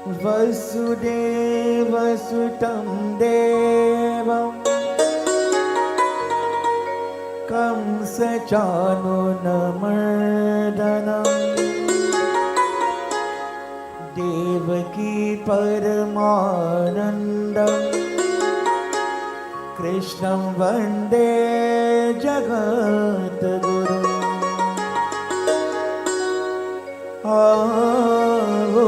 वसुदेवसुतं देवं कंसचाणूरमर्दनं देवकी परमानन्दं कृष्णं वन्दे जगद्गुरुम्। आवो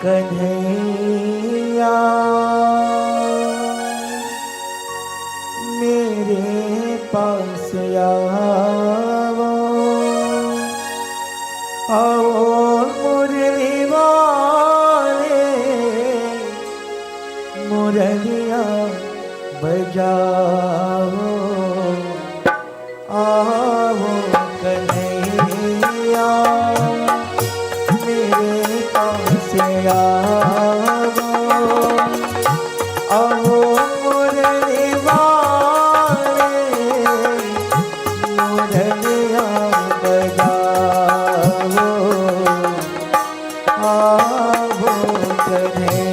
कन्हैया मेरे पास आओ, आओ मुरली वाले मुरलिया बजाओ। आओ कन्हैया मेरे पास आओ, आओ मुरली वाले मुरलिया बजाओ। आओ कन्हैया।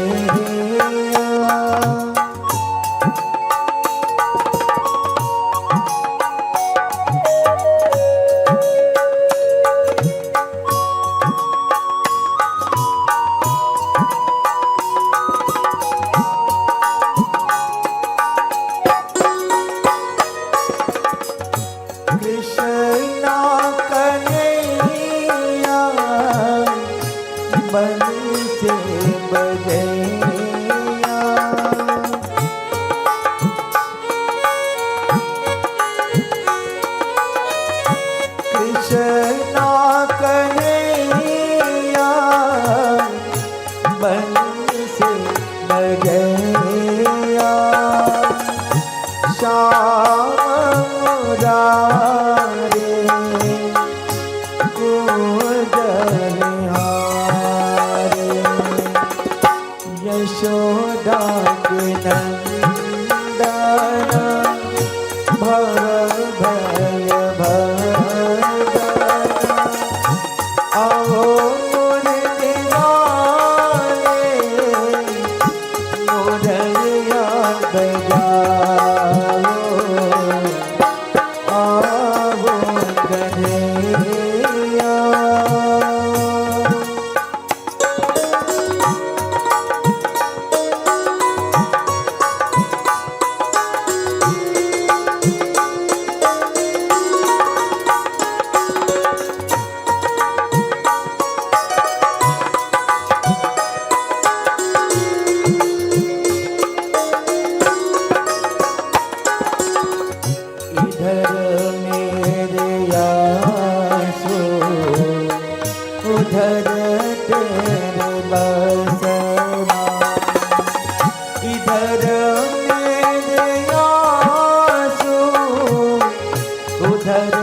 कृष्णा कन्हैया बंसी बजैया, कृष्णा कन्हैया बंसी बजैया। श्याम मुरारे कुंजलहारे, यशोदा के नंदन भव भय भंजन। आओ मुरली वाले मुरलिया बजाओ। आओ कन्हैया। इधर मेरे आंसू उधर तेरे बसना, इधर मेरे आंसू उधर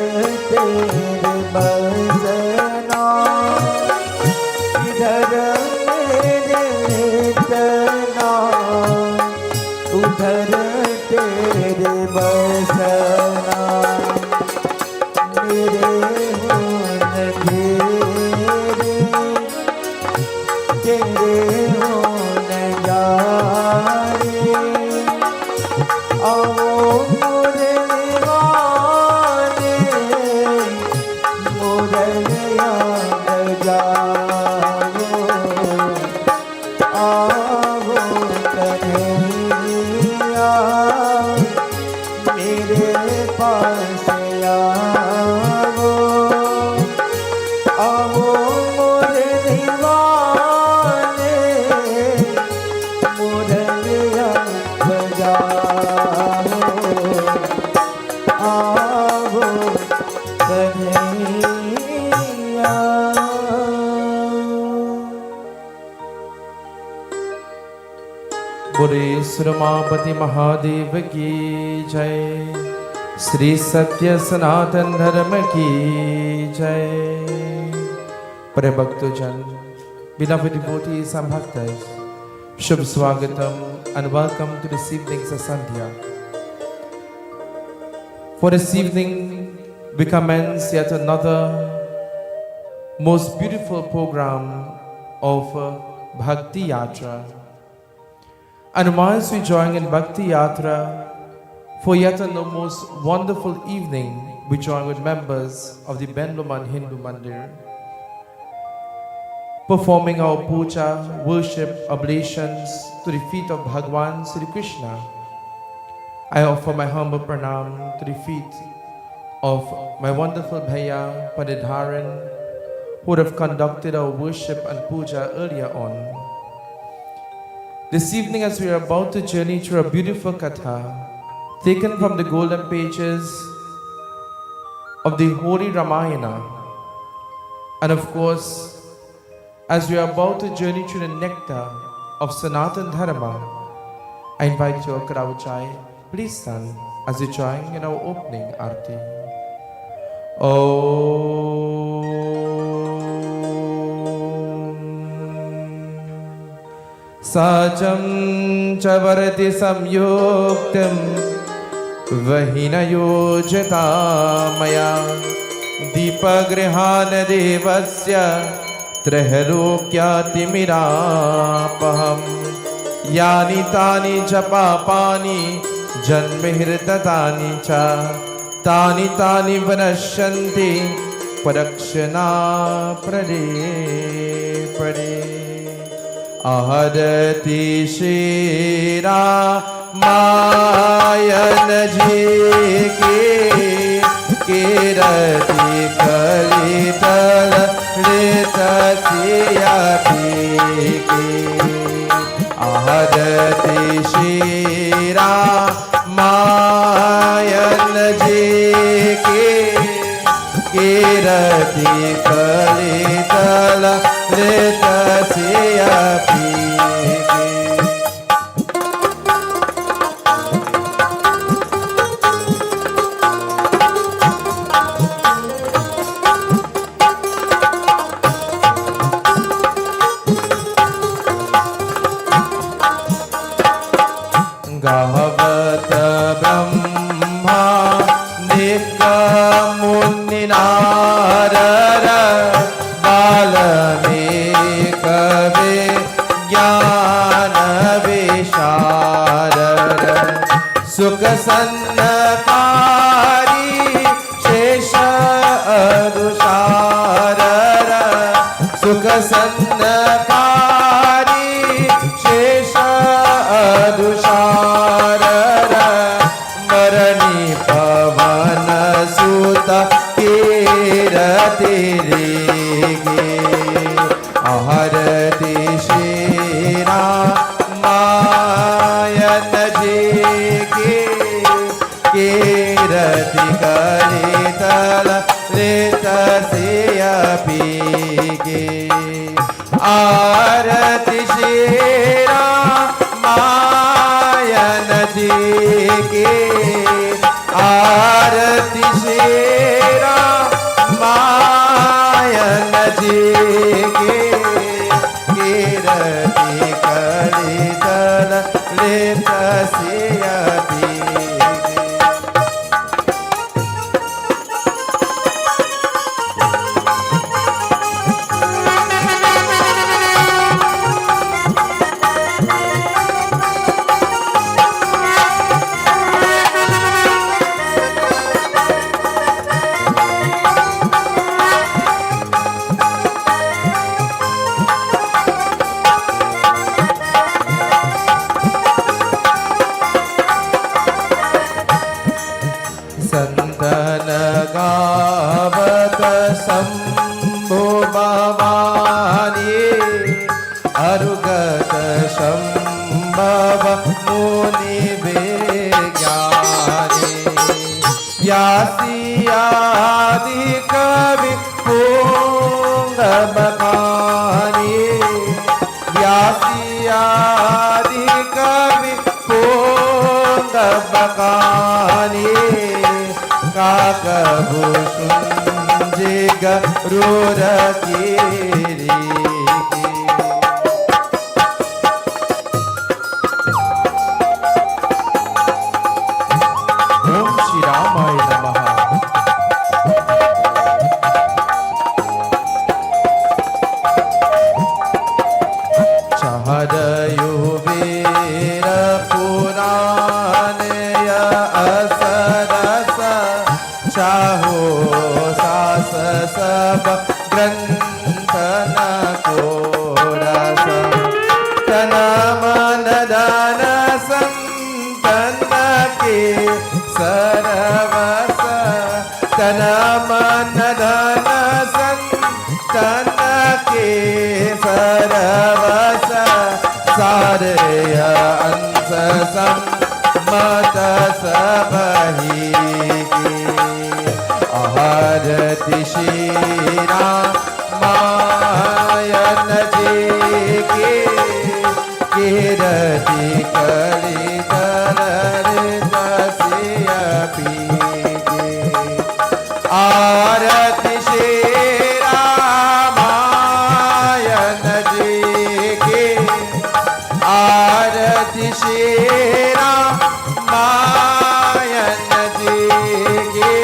तेरे बसना, इधर मेरे तना उधर तेरे बसना। मेरे होन तेरे तेरे होन जारे। आओ मुरली वाले मुरलिया बजाओ। आओ कन्हैया मेरे पास आओ, आओ मुरली वाले मुरलिया बजाओ। आओ कन्हैया। बोले सुरमापति महादेव की जय, श्री सत्य सनातन धर्म की जय। प्रिय भक्तजन, beloved devotees and bhaktas, Shubh Swagatam and welcome to this evening's Sankhya. For this evening, we commence yet another most beautiful program of Bhakti Yatra. And whilst we join in Bhakti Yatra for yet a most wonderful evening, we join with members of the Lomond Hindu Mandir, performing our puja, worship, oblations to the feet of Bhagwan Sri Krishna. I offer my humble pranam to the feet of my wonderful Bhaiya Padidharan, who would have conducted our worship and puja earlier on. This evening, as we are about to journey through a beautiful katha taken from the golden pages of the Holy Ramayana, and of course, as we are about to journey through the nectar of Sanatan Dharma, I invite you, Karavachai, please stand as we join in our opening arti. Sajam chavarati samyuktam vahina yojata maya deepagrihan devasya trihalokyati mirapaham yani tani japapani janmihirtatani cha tani tani vanasyanti parakshana prade prade ahadati shira mayan ji ke kirati kalital lita siya ke ahadati shira mayan ji ke kirati kalital lita siya ke Mahadayu Veera Puranaya Asarasa Chaho Sasa Saba Grantana Korasa Tanamanadana Santana Ke Saravasa Tanamanadana Santana Ke Saravasa Sareya Ansasam Mata Sabahi Aharati Shira Maya Najike Kirati Kalitalarita Siya Pike Arati Shira Maya Najike Arati Shira Maya Najike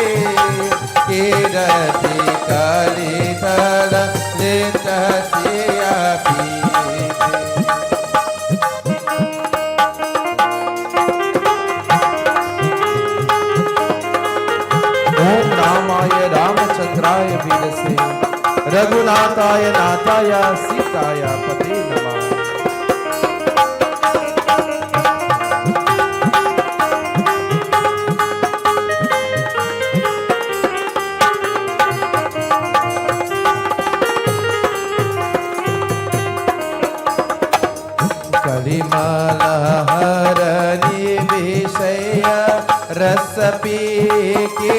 Kirati Kalitala Lita Siya Pike Om Ramaya Ramachandraya Vidase Raghunataya Nataya Sitaya Pate Namah Kalimala Harani Vishaya Rasapike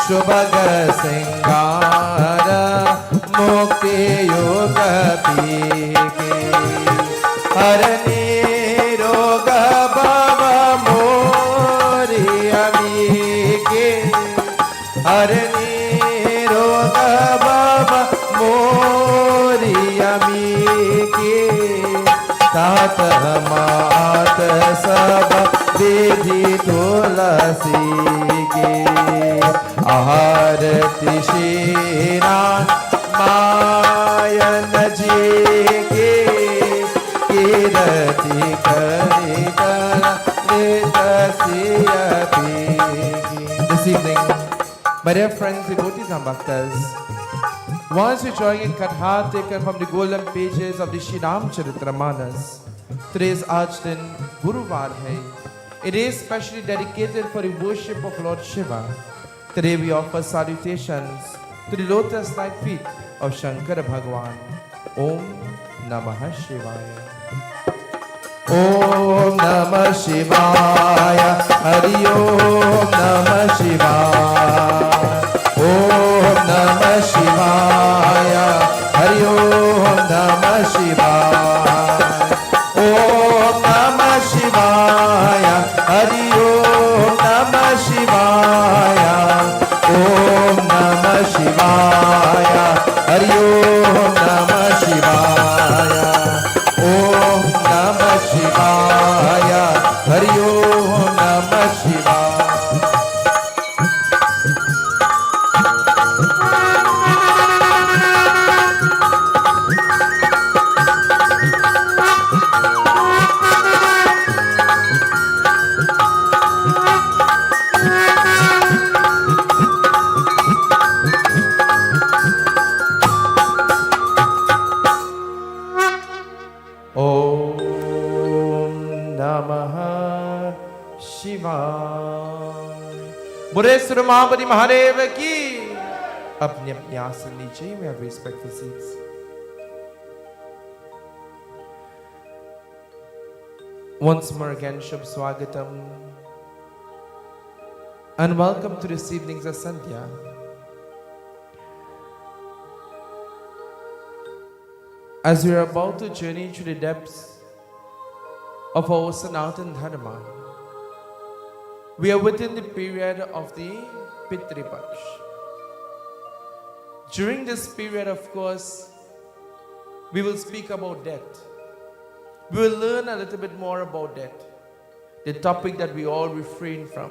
Shubhaga Singara Mukti Yoga Pike Harani Roga Baba Mori Amike Harani Roga Baba Mori Amike तात मात सब विधि तुलसी के आरती शीरा मायन जी के कीरति करी This evening, my dear friends, devotees and bhaktas, once you're enjoying a katha taken from the golden pages of the Shriram Charitramanas, today's Ajdan Guruvar hai. It is specially dedicated for the worship of Lord Shiva. Today we offer salutations to the lotus-like feet of Shankara Bhagwan. Om Namah Shivaya. Om Namah Shivaya. Hari Om Namah Shivaya. Om Namah Shivaya. Hari Om Namah Shivaya. Om Namah Shivaya. Hari Om Namah Shivaya. Om Namah Shivaya. Hari Om Namah Shivaya. Om Namah Shivaya. Hari Om Namah Shivaya. Buddheswara Mahabodhi Mahadev ki. अपने अपने आसन नीचे में have respectful seats. Once more again, Shubh Swagatam and welcome to this evening's Sankhya. As we are about to journey to the depths of our Sanatan Dharma, we are within the period of the Pitri Paksh. During this period, of course, we will speak about death. We will learn a little bit more about death, the topic that we all refrain from.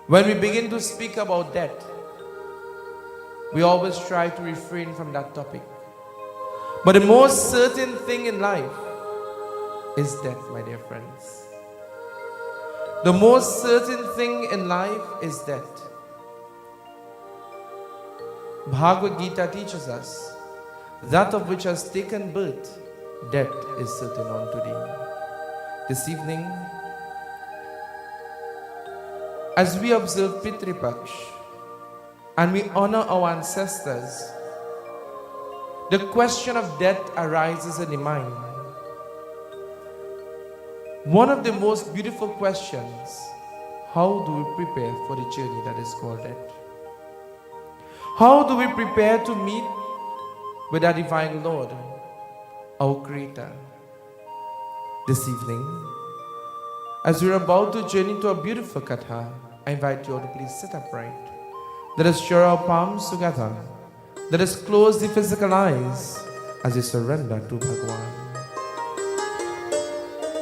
When we begin to speak about death, we always try to refrain from that topic. But the most certain thing in life is death, my dear friends. The most certain thing in life is death. Bhagavad Gita teaches us that of which has taken birth, death is certain unto thee. This evening, as we observe Pitri Paksh and we honor our ancestors, the question of death arises in the mind. One of the most beautiful questions: how do we prepare for the journey that is called death? How do we prepare to meet with our divine Lord, our Creator? This evening, as we're about to journey to a beautiful katha, I invite you all to please sit upright. Let us share our palms together. Let us close the physical eyes as we surrender to Bhagwan.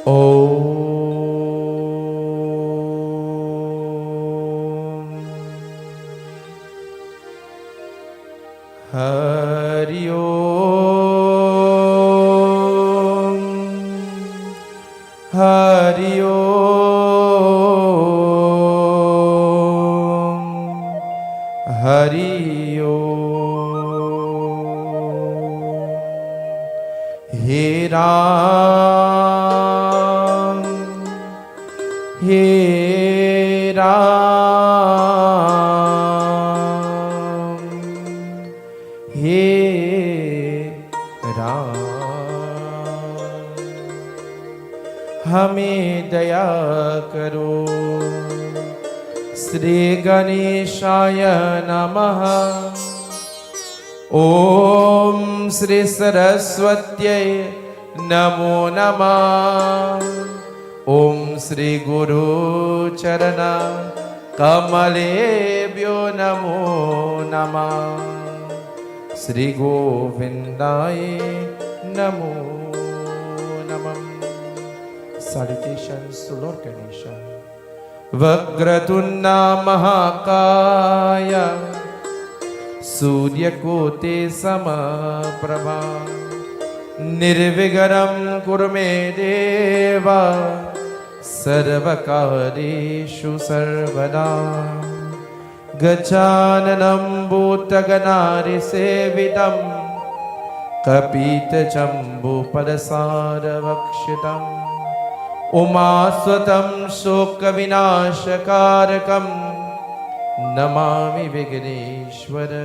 Om Hari Om Hari Om Hari Om. He Ram He Ram He Ram. हमें दया करो. श्री गणेशाय नमः. ओम श्री सरस्वत्यै नमो नमः. ओम श्री गुरु चरण कमलेभ्यो नमो नमः. श्री गोविंदाय नमो नमः. Salutations to Lord Ganesha. Vagratunda Mahakaya Suryakote Samaprabha Nirvigaram Kurme Deva Sarvakareshu Sarvada Gajananam Bhutaganari Sevitam Kapita Jambu Padasara Vakshitam Umaswatam Shoka Vinashakarakam Namami Vigneshwara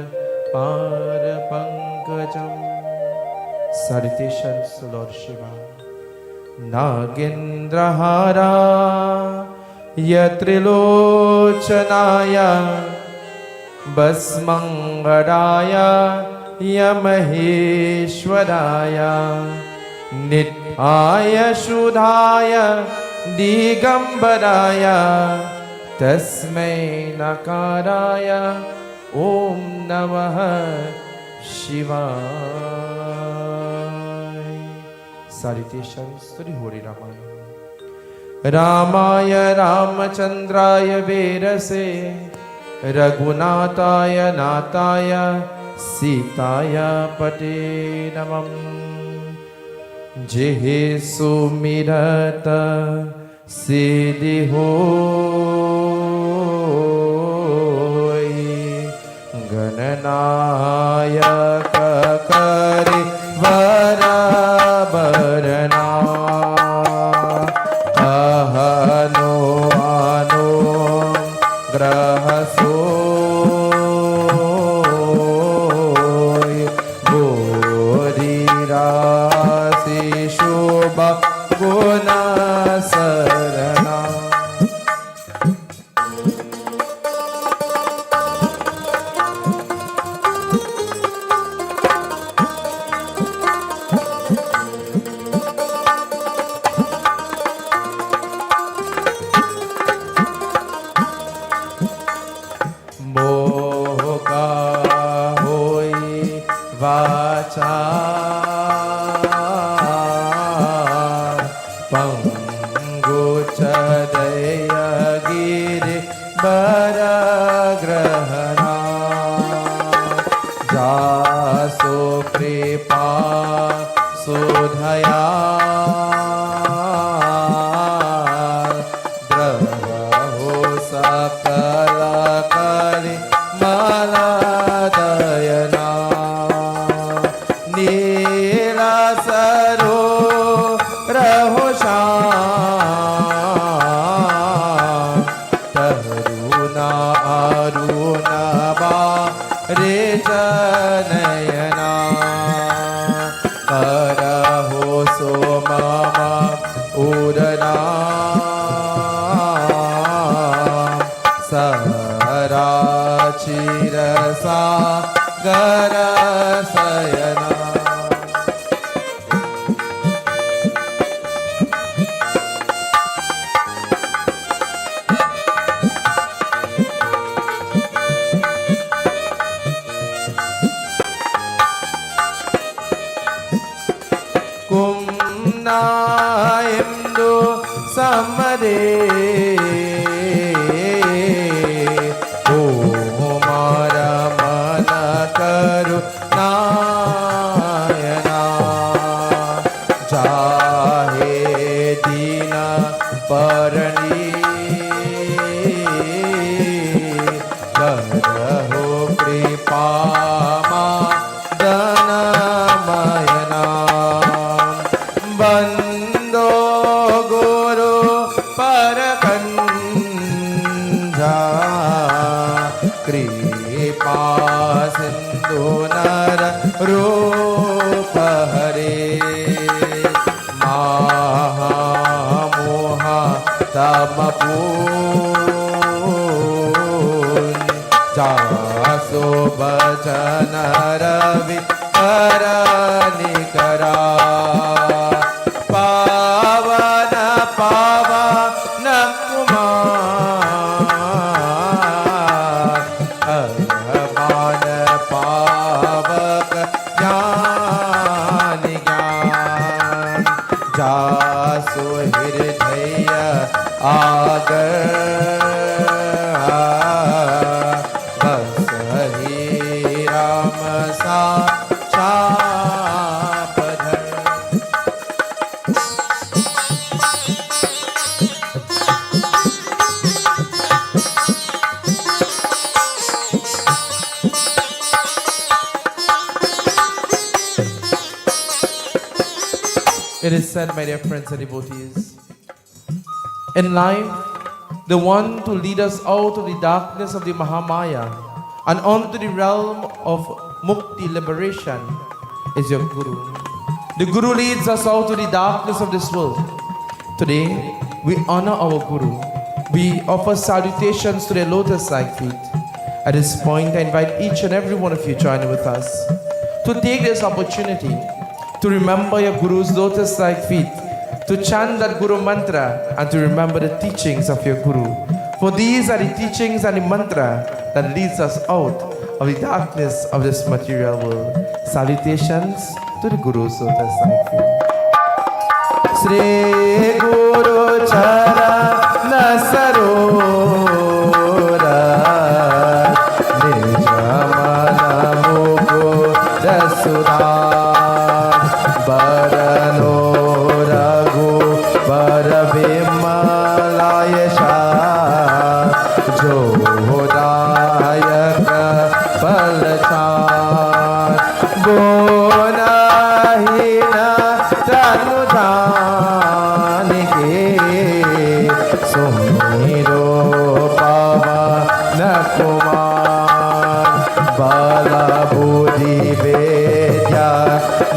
Parapankajam. Salutations to Lord Shiva. Nagendrahara Yatrilochanaya Basmangadaya Yamaheshwaraya Nithaya Shudhaya Digambaraya Tasmai Nakaraya Om Namaha Shivaya. Salutations to the Holy Ramayana. Ramaya Ramachandraya Verase Raghunataya Nataya Sitaya Pate Namam. Jehe sumirata siddhi hoy. Gananayaka kari varabarana. Ahano ano grahasoy. Bodhira Shobha Guna Sarana. Moka hoi vacha Panguchadaya Giri Baragrahana Jaso Pri कृपा सुधया द्रवहो सकल करि मला दयना नीला सरो रहो श्याम तरुणा अरुणा बा रे जनयना करहो सो मम उदना सराचिरसा गरसयना कुम्नायिन्दु समदे ओ मारा मन करुणायना जाहे दीन परणी करहो कृपा मा दनमयना बंदो गुरु परकंजा कृपा सिंधु नर रूप हरे महामोहा तमपून जासो बचन रवि करनिकरा पावन पावन कुमार अरमान पावक ज्ञान ज्ञान जासु हृदय आगर बस ही राम सा It is said, my dear friends and devotees, in life, the one to lead us out of the darkness of the Mahamaya and onto the realm of Mukti, liberation, is your Guru. The Guru leads us out of the darkness of this world. Today, we honor our Guru. We offer salutations to their lotus-like feet. At this point, I invite each and every one of you joining with us to take this opportunity to remember your Guru's lotus-like feet, to chant that Guru mantra, and to remember the teachings of your Guru. For these are the teachings and the mantra that leads us out of the darkness of this material world. Salutations to the Guru's lotus-like feet. Sri Guru Charana Sarora Nijamana Mukunda Sudha Barano Raghu Baravimalayasha Jodayaka Palachan Bonahina Tanujanike Sumiro Pavana Kumar Bala Buddhi Vedya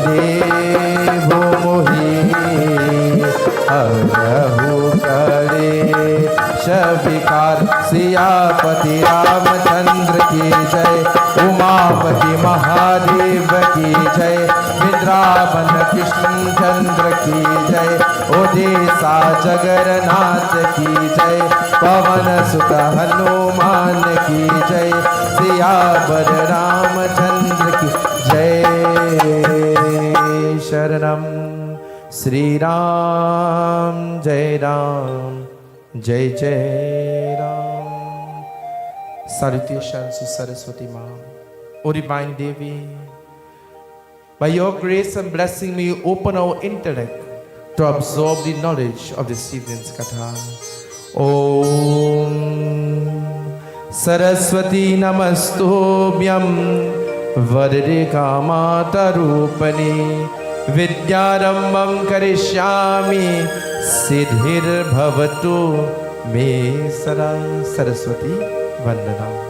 Devo Mohi Arahu Kare Shavikar Siyapati Ramachandra ki jai Umapati Mahadev ki jai Vidravan Krishna Chandra ki jai Odisha Jagarnath ki jai Pavan Sutta Hanuman ki jai Siyavar Ramachandra ki jai Sharanam Sri Ram Jai Ram Jai Jai Ram. Salutations to Saraswati Mom, O Divine Devi. By your grace and blessing, may you open our intellect to absorb the knowledge of this evening's katha. Om Saraswati Namastobhyam Vadade Kamata Rupani Vidyarambam Karishyami Siddhir Bhavatu Me Sara. Saraswati Vandana.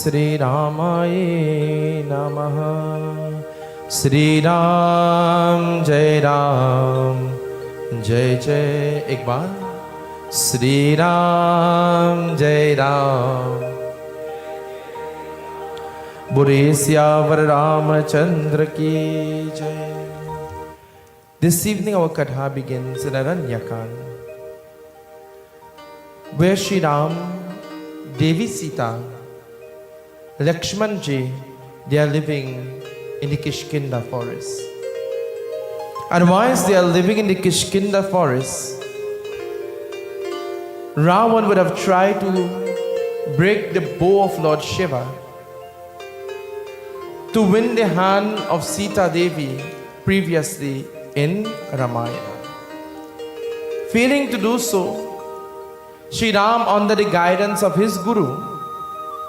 Sri Ramaye Namaha. Sri Ram Jai Ram Jai Jai. एक बार Sri Ram Jai Ram. Bure Syavar Ramachandra ki Jai. This evening our katha begins in Aranyakand, where Shri Ram, Devi Sita, Lakshman ji, they are living in the Kishkinda forest. And whilst they are living in the Kishkinda forest, Ravan would have tried to break the bow of Lord Shiva to win the hand of Sita Devi previously in Ramayana. Failing to do so, Sri Ram, under the guidance of his Guru,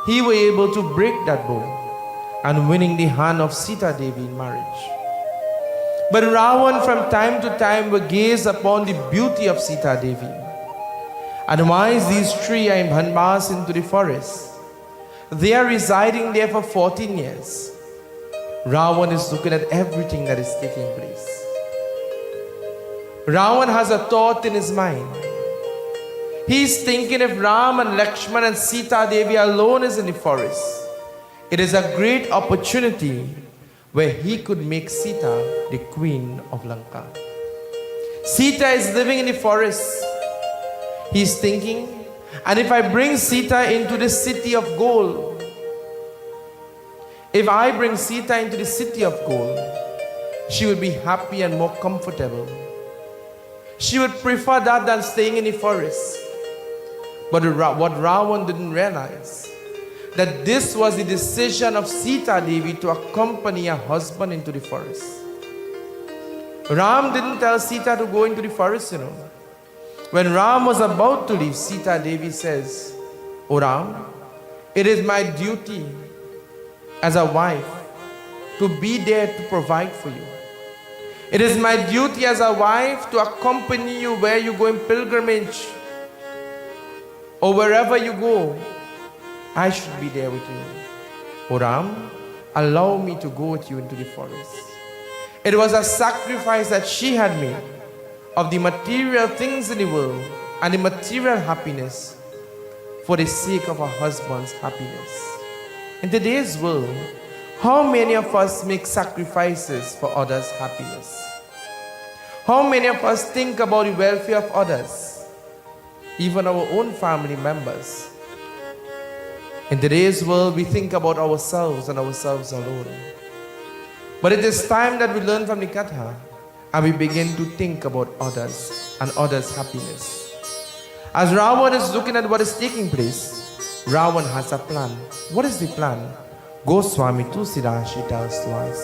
he was able to break that bow and winning the hand of Sita Devi in marriage. But Ravan from time to time will gaze upon the beauty of Sita Devi. And while these three are in Banbas into the forest, they are residing there for 14 years. Ravan is looking at everything that is taking place. Ravan has a thought in his mind. He's thinking if Ram and Lakshman and Sita Devi alone is in the forest, it is a great opportunity where he could make Sita the queen of Lanka. Sita is living in the forest. He's thinking, and if I bring Sita into the city of gold, if I bring Sita into the city of gold, she will be happy and more comfortable. She would prefer that than staying in the forest. But what Ravan didn't realize, that this was the decision of Sita Devi to accompany her husband into the forest. Ram didn't tell Sita to go into the forest, When Ram was about to leave, Sita Devi says, "O Ram, it is my duty as a wife to be there to provide for you. It is my duty as a wife to accompany you where you go in pilgrimage or wherever you go. I should be there with you. O Ram, allow me to go with you into the forest." It was a sacrifice that she had made of the material things in the world and the material happiness for the sake of her husband's happiness. In today's world, how many of us make sacrifices for others' happiness? How many of us think about the welfare of others, even our own family members? In today's world, we think about ourselves and ourselves alone. But it is time that we learn from the Katha and we begin to think about others and others' happiness. As Ravan is looking at what is taking place, Ravan has a plan. What is the plan? Goswami Tulsidashi tells to us.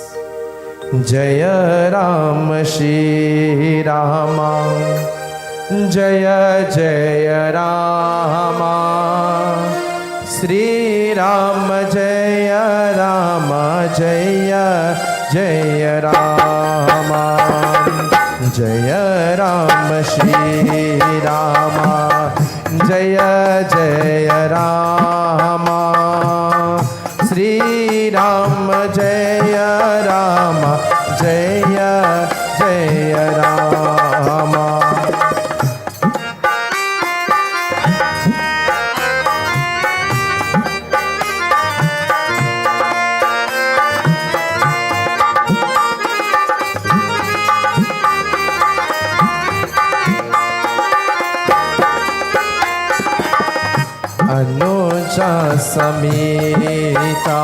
Jaya Ram Shri Rama, Jaya Jaya Rama, Shri Rama Jaya Rama, Jaya Jaya Rama, Jaya Ram Shri Rama, Jaya Jaya Rama, Shri Rama Jaya Rama, Jaya Jaya Rama. Anuja Samita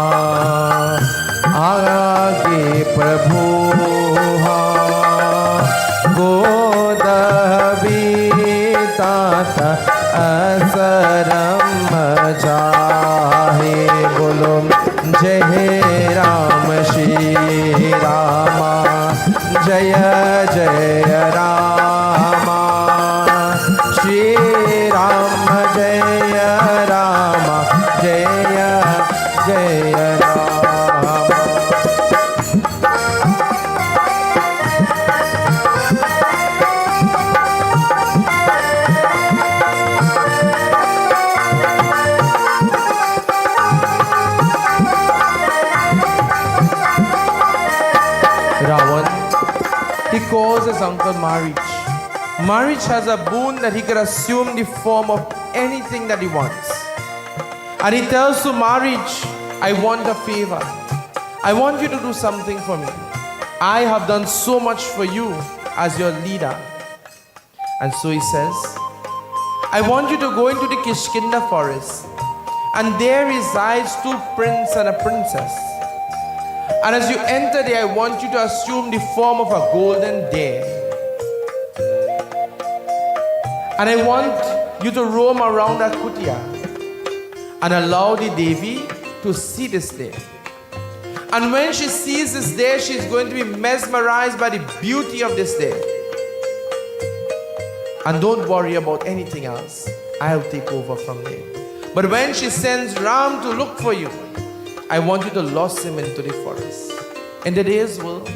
Aage Prabhu Godavita Asaram Jahe Bolo Jai Ram Shri Rama, Jaya Jaya Rama, Shri Rama Jaya Rama, Jaya Jaya Rama. Ravan, he calls his uncle Marich. Marich has a boon that he can assume the form of anything that he wants. And he tells to Marich, I want a favor. I want you to do something for me. I have done so much for you as your leader. And so he says, I want you to go into the Kishkinda forest, and there resides two princes and a princess. And as you enter there, I want you to assume the form of a golden deer. And I want you to roam around that kutia and allow the Devi to see this deer. And when she sees this deer, she's going to be mesmerized by the beauty of this deer. And don't worry about anything else. I'll take over from there. But when she sends Ram to look for you, I want you to lose him into the forest. In today's world,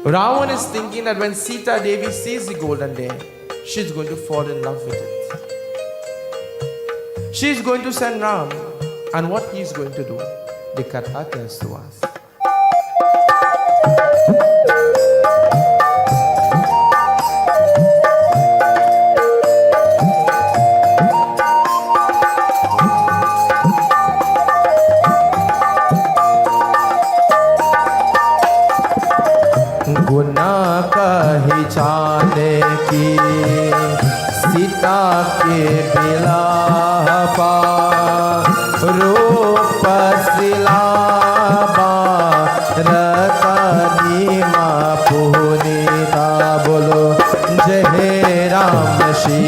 Ravan is thinking that when Sita Devi sees the golden deer, she's going to fall in love with it. She's going to send Ram, and what he's going to do, the Katha tells to us. गुना कही जाने की सीता के बिलापा रूप सिलाबा रतनी माँ पुनीता बोलो जय राम श्री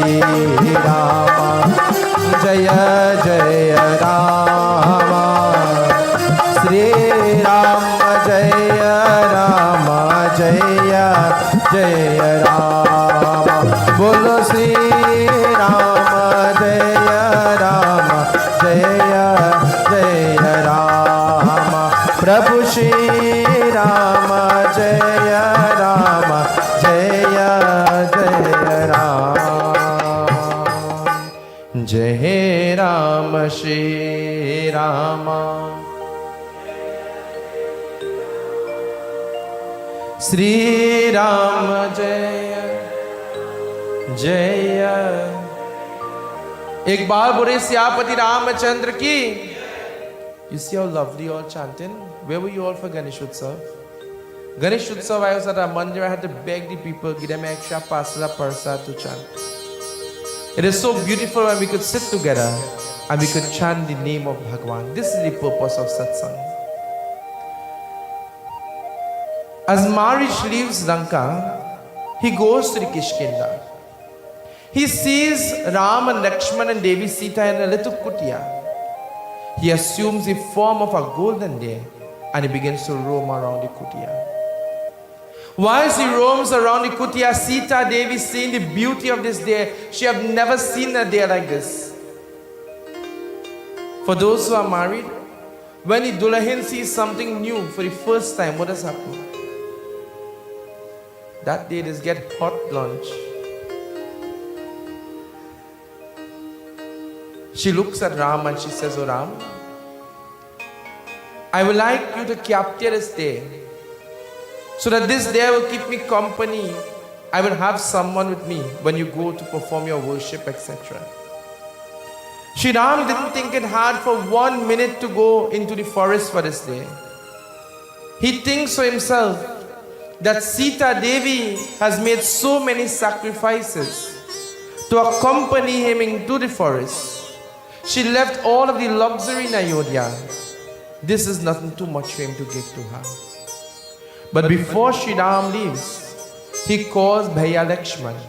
रामा जय जय रामा श्री राम जय राम जय जय राम बोलो श्री राम जय राम जय जय राम प्रभु श्री राम जय राम जय जय राम जय राम श्री राम श्री राम जय जय। एक बार बोले सियापति रामचंद्र की। You see how lovely you all chanting? Where were you all for Ganesh Utsav? Ganesh Utsav, I was at a Mandir. I had to beg the people, give them extra passes of Harrypersad to chant. It is so beautiful when we could sit together and we could chant the name of Bhagwan. This is the purpose of satsang. As Marish leaves Lanka, he goes to the Kishkinda. He sees Ram and Lakshman and Devi Sita in a little kutia. He assumes the form of a golden deer and he begins to roam around the kutia. Whilst he roams around the kutia, Sita Devi seeing the beauty of this deer. She have never seen a deer like this. For those who are married, when the Dulahin sees something new for the first time, what does happen? That day is get hot lunch. She looks at Ram and she says, "Oh Ram, I would like you to capture this day so that this day will keep me company. I will have someone with me when you go to perform your worship, etc." Shri Ram didn't think it hard for 1 minute to go into the forest for this day. He thinks to himself that Sita Devi has made so many sacrifices to accompany him into the forest. She left all of the luxury in Ayodhya. This is nothing too much for him to give to her. But before Shri Ram leaves, he calls Bhaiya Lakshman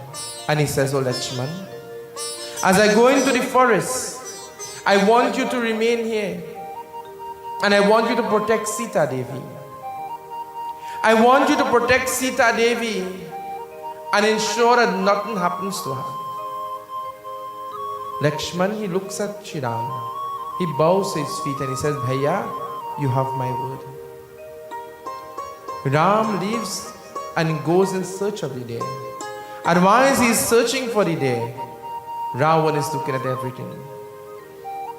and he says, "Oh Lakshman, as I go into the forest, I want you to remain here and I want you to protect Sita Devi. I want you to protect Sita Devi and ensure that nothing happens to her." Lakshman, he looks at Shri Ram. He bows his feet and he says, "Bhaiya, you have my word." Ram leaves and goes in search of the deer. And while he is searching for the deer, Ravan is looking at everything.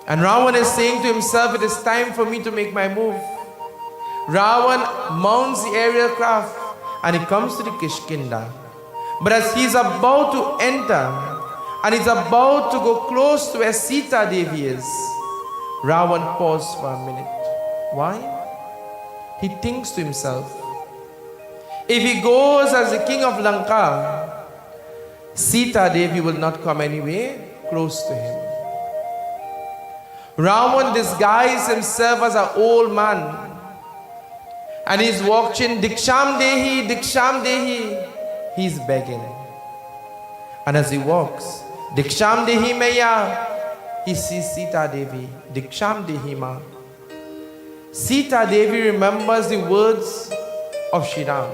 And Ravan is saying to himself, "It is time for me to make my move." Ravan mounts the aerial craft and he comes to the Kishkinda. But as he is about to enter and is about to go close to where Sita Devi is, Ravan paused for a minute. Why? He thinks to himself, if he goes as the king of Lanka, Sita Devi will not come anywhere close to him. Ravan disguised himself as an old man and he's watching Diksham Dehi, Diksham Dehi. He's begging. And as he walks, Diksham Dehi Maya, he sees Sita Devi. Diksham Dehi Ma. Sita Devi remembers the words of Shri Ram.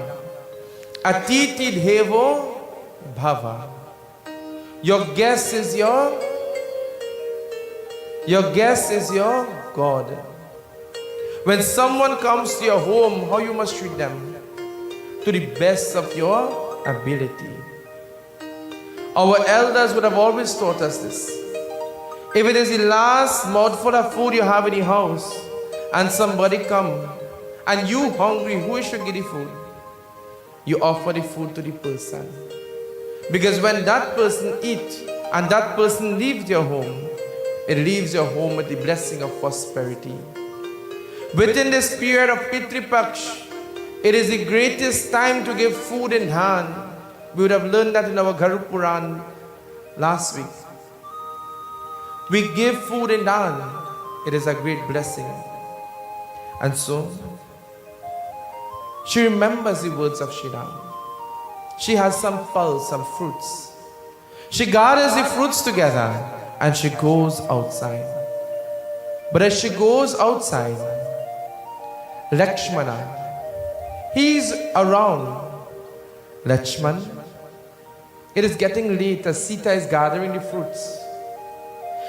Atiti Dhevo Bhava. Your guest is your guest is your God. When someone comes to your home, how you must treat them? To the best of your ability. Our elders would have always taught us this. If it is the last mouthful of food you have in the house, and somebody come, and you hungry, who should give the food? You offer the food to the person. Because when that person eats, and that person leaves your home, it leaves your home with the blessing of prosperity. Within this period of Pitri Paksh, it is the greatest time to give food in hand. We would have learned that in our Garu Puran last week. We give food in hand. It is a great blessing. And so, she remembers the words of Shiram. She has some pulse, some fruits. She gathers the fruits together and she goes outside. But as she goes outside, Lakshmana, he's around. Lakshman, it is getting late as Sita is gathering the fruits.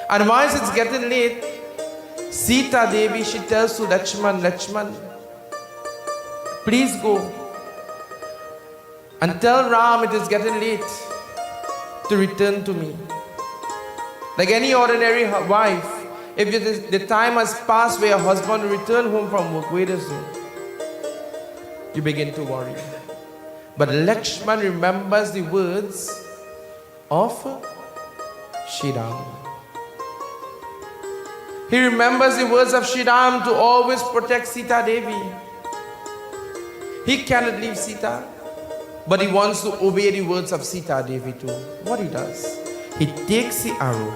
And once it's getting late, Sita Devi, she tells to Lakshman, Lakshman, please go and tell Ram it is getting late to return to me. Like any ordinary wife, if the time has passed where your husband will return home from work, wait a soon, you begin to worry. But Lakshman remembers the words of Shiram. He remembers the words of Shiram to always protect Sita Devi. He cannot leave Sita, but he wants to obey the words of Sita Devi too. What he does, he takes the arrow,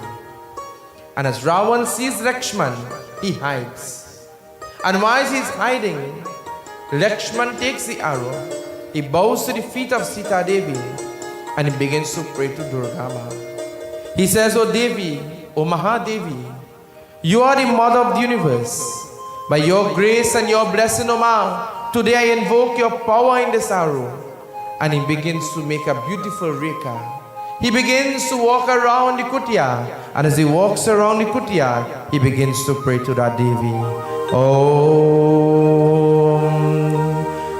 and as Ravan sees Lakshman, he hides. And while he is hiding, Lakshman takes the arrow, he bows to the feet of Sita Devi, and he begins to pray to Durga Ma. He says, O Devi, O Mahadevi, you are the mother of the universe. By your grace and your blessing, O Ma, today I invoke your power in this arrow. And he begins to make a beautiful rekha. He begins to walk around the kutia. And as he walks around the kutia, he begins to pray to that Devi. Om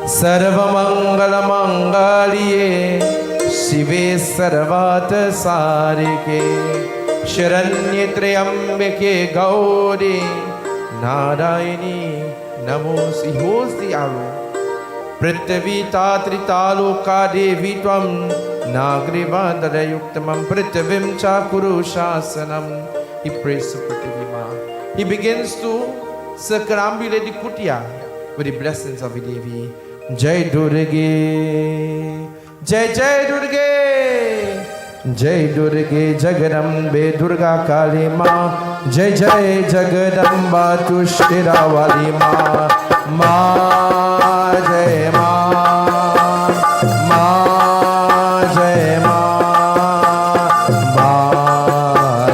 Sarvamangala Mangaliye Shive Sarvata Sarike Sharanye Trayambike Gauri Narayani Namos. He holds the arrow. Prithvi Tatri Taluka Devi Tvam Nagriva Yuktamam Prithvim Chakuru Shasanam. He prays to Prithvi Ma. He begins to circumambulate the kutia with the blessings of the Devi. Jai Durge, Jai Jai Durge, Jai Durge Jagarambe Durga Kali Ma, Jai Jai Jagadamba Tushtiravali Ma, Ma Jai Ma, Ma Jai Ma, Ma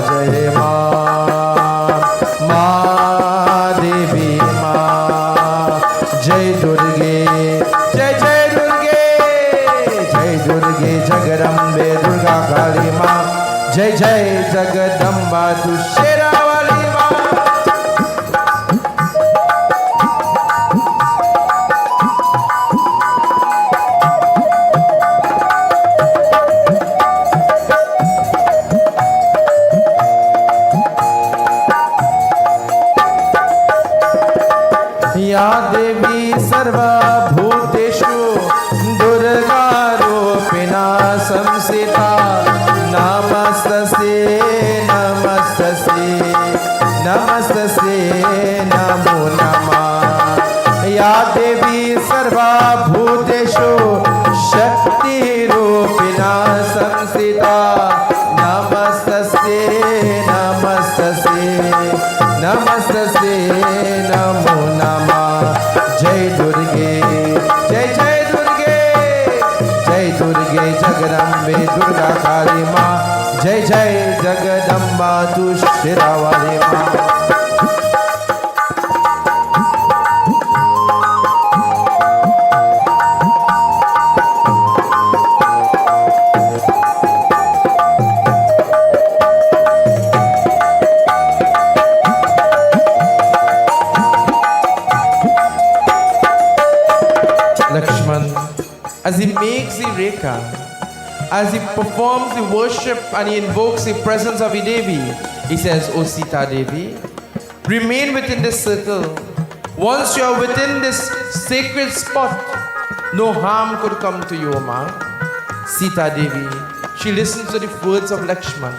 Jai Ma, Ma Devi Ma, Jai Durge, Jai Jai Durge, Jai Durge Jagarambe Durga Kali Ma, Jai Jai Jagadamba Tushtiravali Ma. Ya Devi Sarva Bhuteshu Durga Rupina Samsita Namastasye Namastasye Namastasye Namo Namah. Ya Devi Sarva Bhuteshu Shakti Rupina Samsita Namastasye Namastasye Namastasye Namo Namah. Jai Durge, Jai Jai Durge, Jai Durge Jagarambe Durga Kali Ma, Jai Jai Jagadamba Tushtiravali Ma. Rekha. As he performs the worship and he invokes the presence of the Devi, he says, O Sita Devi, remain within this circle. Once you are within this sacred spot, no harm could come to you, Ma. Sita Devi, she listens to the words of Lakshman.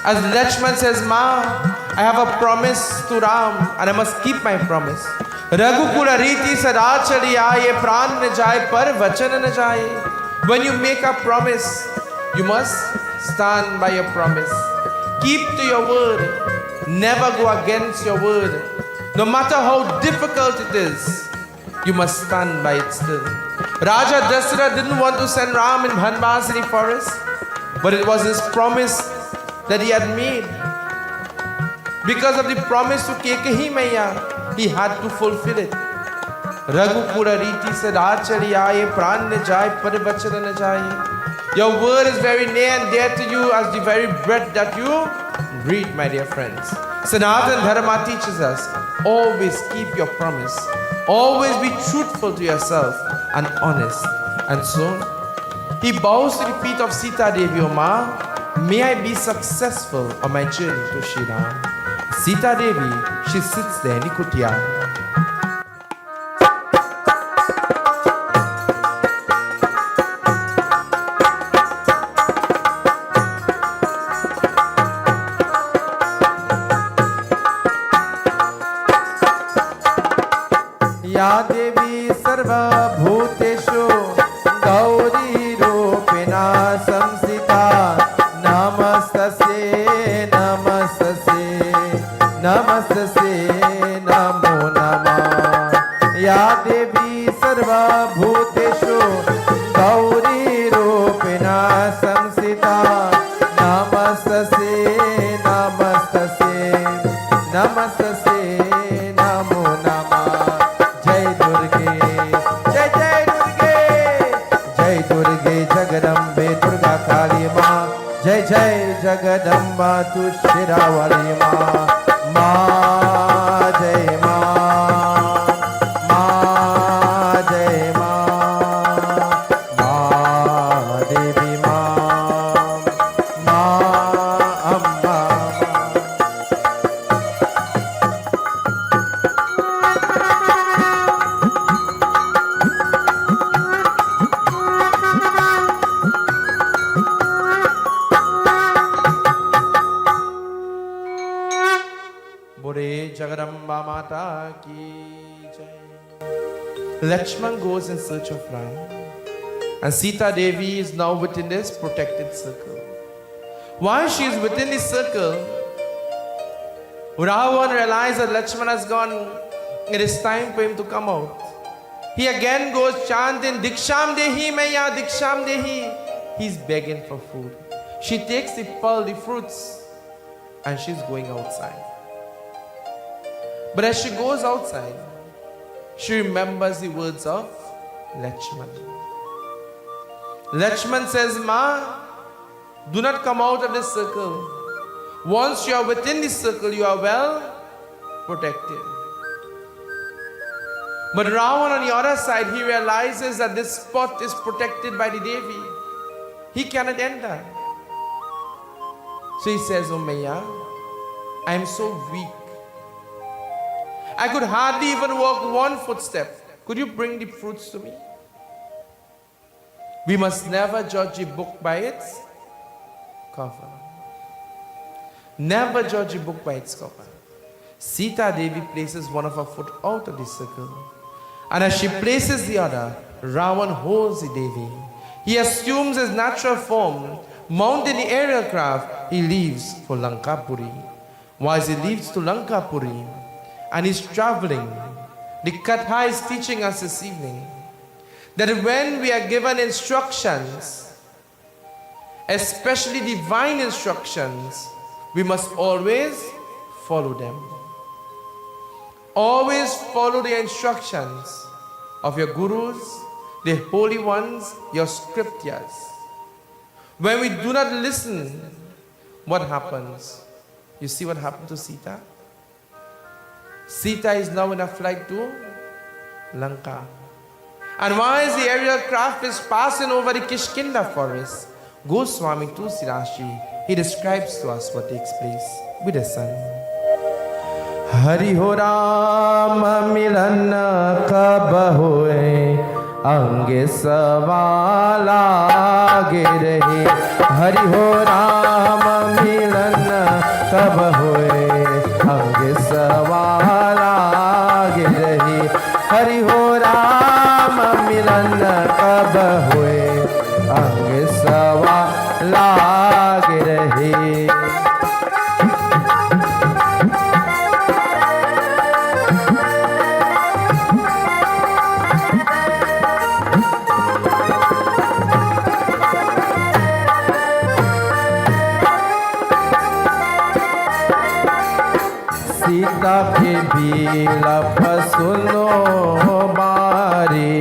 As Lakshman says, Ma, I have a promise to Ram and I must keep my promise. Raghukula riti sadachari aaye pran na jaye par vachan na jaye. When you make a promise, you must stand by your promise. Keep to your word. Never go against your word. No matter how difficult it is, you must stand by it still. Raja Dasara didn't want to send Ram in Bhanvasini forest, but it was his promise that he had made. Because of the promise to Kekahi Maiya, he had to fulfill it. Raghupura riti sadachariyaye pran ne jai parivachana ne jai. Your word is very near and dear to you as the very breath that you breathe, my dear friends. Sanatan Dharma teaches us, always keep your promise. Always be truthful to yourself and honest. And so, he bows to the feet of Sita Devi, O Ma. May I be successful on my journey to Shri Ram. Sita Devi, she sits there in the kutia. या देवी सर्वभूतेषु गौरी रूपिणा संस्थिता नमस्तस्यै नमस्तस्यै नमस्तस्यै नमो नमः या देवी सर्वभूतेषु गौरी रूपिणा संस्थिता नमस्तस्यै नमस्तस्यै नमस्तस्यै नमो नमः जगदम्बे दुर्गा काली माँ जय जय जगदम्बा तू शिरावाली माँ माँ जय माँ माँ जय माँ माँ देवी माँ माँ Amba Jagadamba Mata ki jai. Lakshman goes in search of Ram, and Sita Devi is now within this protected circle. While she is within this circle, Ravan realizes that Lakshman has gone. It is time for him to come out. He again goes chanting, Diksham Dehi Maya, Diksham Dehi. He's begging for food. She takes the pearl, the fruits, and she's going outside. But as she goes outside, she remembers the words of Lakshman. Lakshman says, Ma, do not come out of this circle. Once you are within this circle, you are well protected. But Ravan on the other side, he realizes that this spot is protected by the Devi. He cannot enter. So he says, Oh Maya, I am so weak. I could hardly even walk one footstep. Could you bring the fruits to me? We must never judge a book by its cover. Never judge a book by its cover. Sita Devi places one of her foot out of the circle. And as she places the other, Ravan holds the Devi. He assumes his natural form, mounting the aerial craft, he leaves for Lankapuri. While he leaves to Lankapuri, and he's traveling, the Katha is teaching us this evening that when we are given instructions, especially divine instructions, we must always follow them. Always follow the instructions of your gurus, the holy ones, your scriptures. When we do not listen, what happens? You see what happened to Sita? Sita is now in a flight to Lanka. And while the aerial craft is passing over the Kishkinda forest, Goswami Tulsirashi, he describes to us what takes place with the sun. Hari ho Ram milan kab hoye, ange savala ge rahe. Hari ho Ram milan kab hoye, ange savala ge rahe. Hari ho Ram milan kab hoye, ange savala ge rahe. Sita के बीला फसुनो बारी,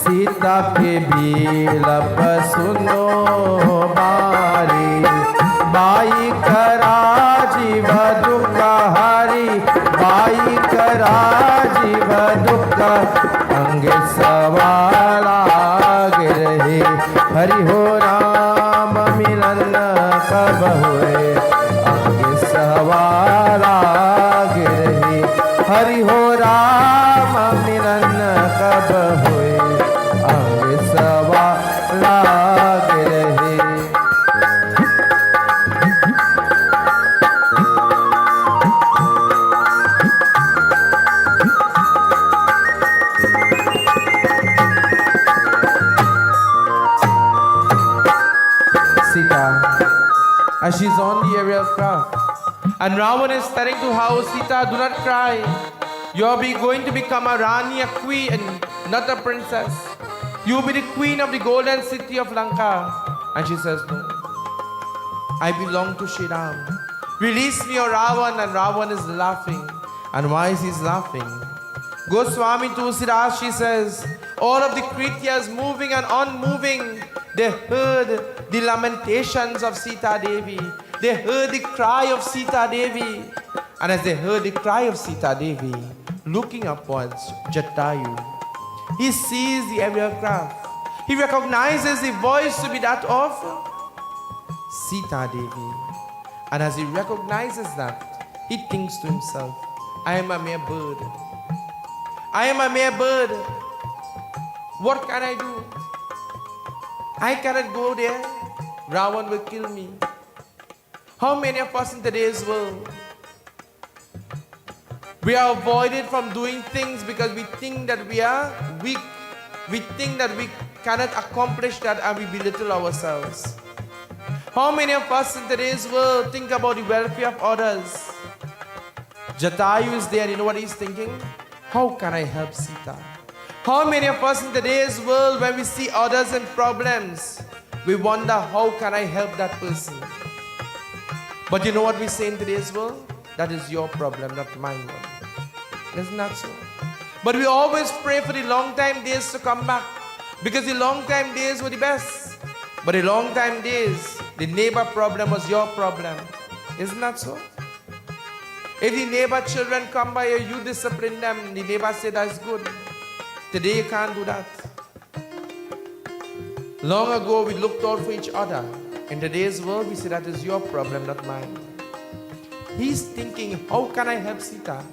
सीता के बीला फसुनो बारी, by करा जीव दुख हारी, बाई करा जीव दुख अंग सवाला गे रहे। हरि हो राम मिलन कब हुए, अंग सवाला गे रहे। हरि हो राम मिलन कब हुए, अंग सवाला गे रहे। As she's on the aerial craft, and Ravan is telling to her, Sita, do not cry. You're going to become a Rani, a queen, and not a princess. You will be the queen of the golden city of Lanka. And she says, no, I belong to Shri Ram. Release me, O Ravan. And Ravan is laughing. And why is he laughing? Goswami Tulsidas, she says, all of the Krityas moving and unmoving, they heard the lamentations of Sita Devi. They heard the cry of Sita Devi. And as they heard the cry of Sita Devi, looking upwards, Jatayu, he sees the aerial craft. He recognizes the voice to be that of Sita Devi. And as he recognizes that, he thinks to himself, I am a mere bird. I am a mere bird. What can I do? I cannot go there. Ravan will kill me. How many of us in today's world, we are avoided from doing things because we think that we are weak. We think that we cannot accomplish that and we belittle ourselves. How many of us in today's world think about the welfare of others? Jatayu is there, you know what he's thinking? How can I help Sita? How many of us in today's world, when we see others in problems, we wonder, how can I help that person? But you know what we say in today's world? That is your problem, not mine one. Isn't that so? But we always pray for the long time days to come back, because the long time days were the best. But the long time days, the neighbor problem was your problem. Isn't that so? If the neighbor children come by you, you discipline them, the neighbor say that's good. Today you can't do that. Long ago we looked out for each other. In today's world we say that is your problem, not mine. He's thinking, how can I help Sita?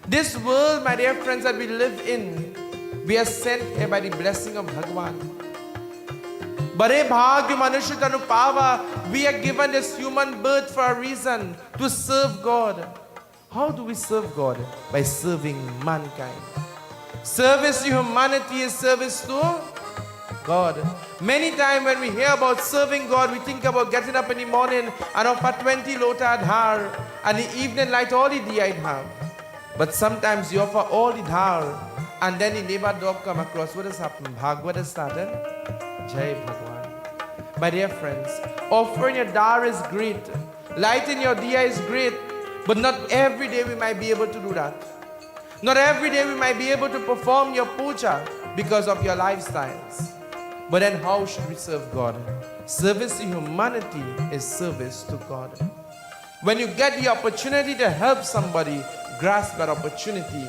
This world, my dear friends, that we live in, we are sent here by the blessing of Bhagwan. Bare bhagya manusya tanupava, we are given this human birth for a reason, to serve God. How do we serve God? By serving mankind. Service to humanity is service to God. Many times when we hear about serving God, we think about getting up in the morning and offer 20 lota adhar, and the evening light all the diya have. But sometimes you offer all the dhar, and then the neighbor dog come across. What has happened? Bhagavad has started. Jai Bhagwan. My dear friends, offering your dhar is great. Lighting your diya is great. But not every day we might be able to do that. Not every day we might be able to perform your puja because of your lifestyles. But then how should we serve God? Service to humanity is service to God. When you get the opportunity to help somebody, grasp that opportunity.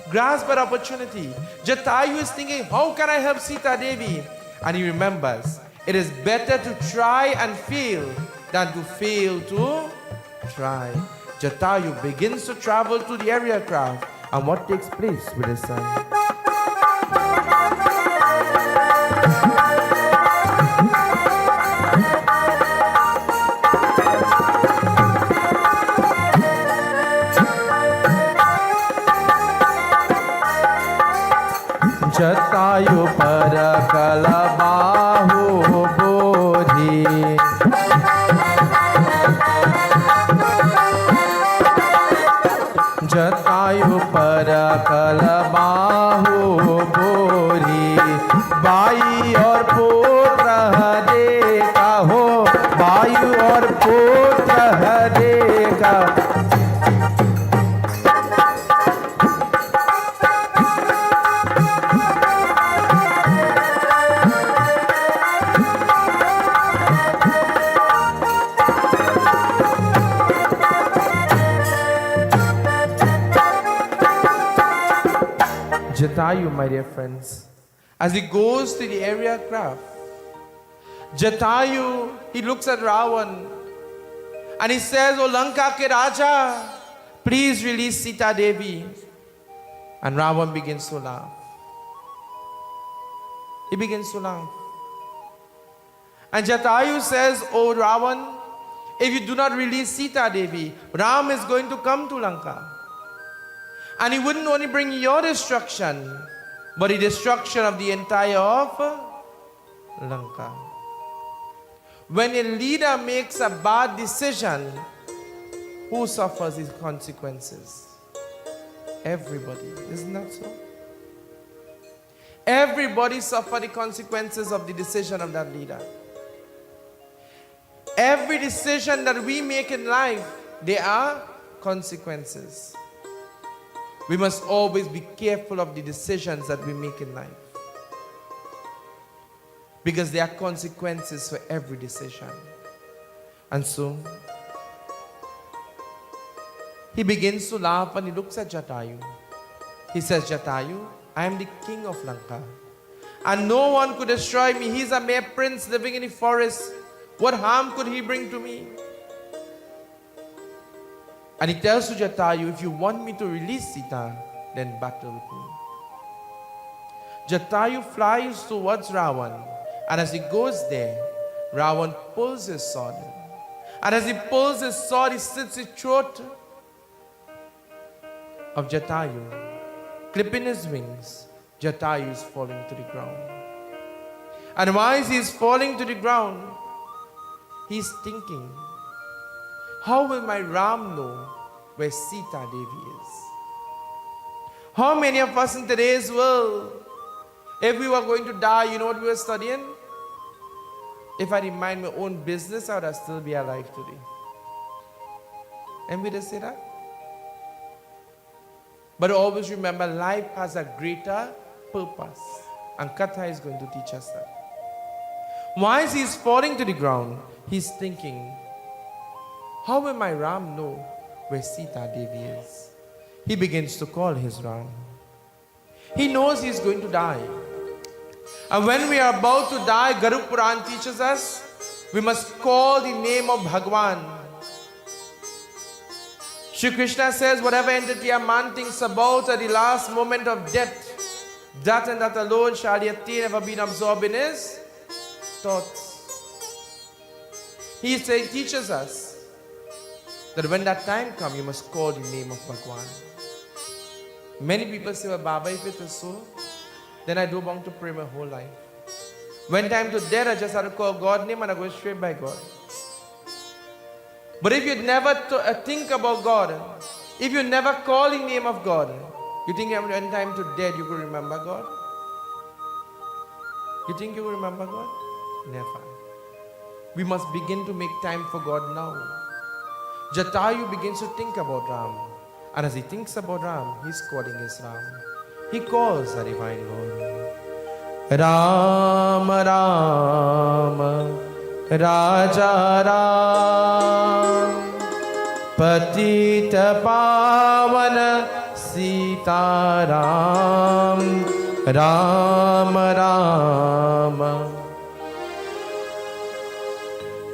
Grasp that opportunity. Jatayu is thinking, how can I help Sita Devi? And he remembers, it is better to try and fail than to fail to try. Jatayu begins to travel to the area craft, and what takes place with his son? Jatayu parakala bahu bodhi Jatayu parakala bahu bodhi Bai aur putra dekha ho Bai aur putra dekha Jatayu, my dear friends, as he goes to the area craft, Jatayu, he looks at Ravan and he says, O Lanka ke Raja, please release Sita Devi. And Ravan begins to laugh. He begins to laugh. And Jatayu says, O Ravan, if you do not release Sita Devi, Ram is going to come to Lanka. And he wouldn't only bring your destruction, but the destruction of the entire of Lanka. When a leader makes a bad decision, who suffers his consequences? Everybody. Isn't that so? Everybody suffers the consequences of the decision of that leader. Every decision that we make in life, there are consequences. We must always be careful of the decisions that we make in life, because there are consequences for every decision. And so, he begins to laugh and he looks at Jatayu. He says, Jatayu, I am the king of Lanka, and no one could destroy me. He's a mere prince living in the forest. What harm could he bring to me? And he tells to Jatayu, if you want me to release Sita, then battle with me. Jatayu flies towards Ravan, and as he goes there, Ravan pulls his sword. And as he pulls his sword, he slits the throat of Jatayu. Clipping his wings, Jatayu is falling to the ground. And while he is falling to the ground, he's thinking, how will my Ram know where Sita Devi is? How many of us in today's world, if we were going to die, you know what we were studying? If I mind my own business, I would still be alive today. And we just say that? But always remember, life has a greater purpose. And Katha is going to teach us that. While he is falling to the ground, he's thinking, how will my Ram know where Sita Devi is? He begins to call his Ram. He knows he's going to die. And when we are about to die, Garuk Puran teaches us, we must call the name of Bhagwan. Shri Krishna says, whatever entity a man thinks about at the last moment of death, that and that alone shall yet never been absorbed in his thoughts. He teaches us that when that time comes, you must call the name of Bhagwan. Many people say, well, Baba, if it is so, then I don't want to pray my whole life. When time to death, I just have to call God's name and I go straight by God. But if you never think about God, if you never call the name of God, you think when time to death you will remember God? You think you will remember God? Never. We must begin to make time for God now. Jatayu begins to think about Ram. And as he thinks about Ram, he's calling his Ram. He calls the divine Lord. Ram, Ram, Raja Ram, Patita Pavana Sitaram, Rama Rama.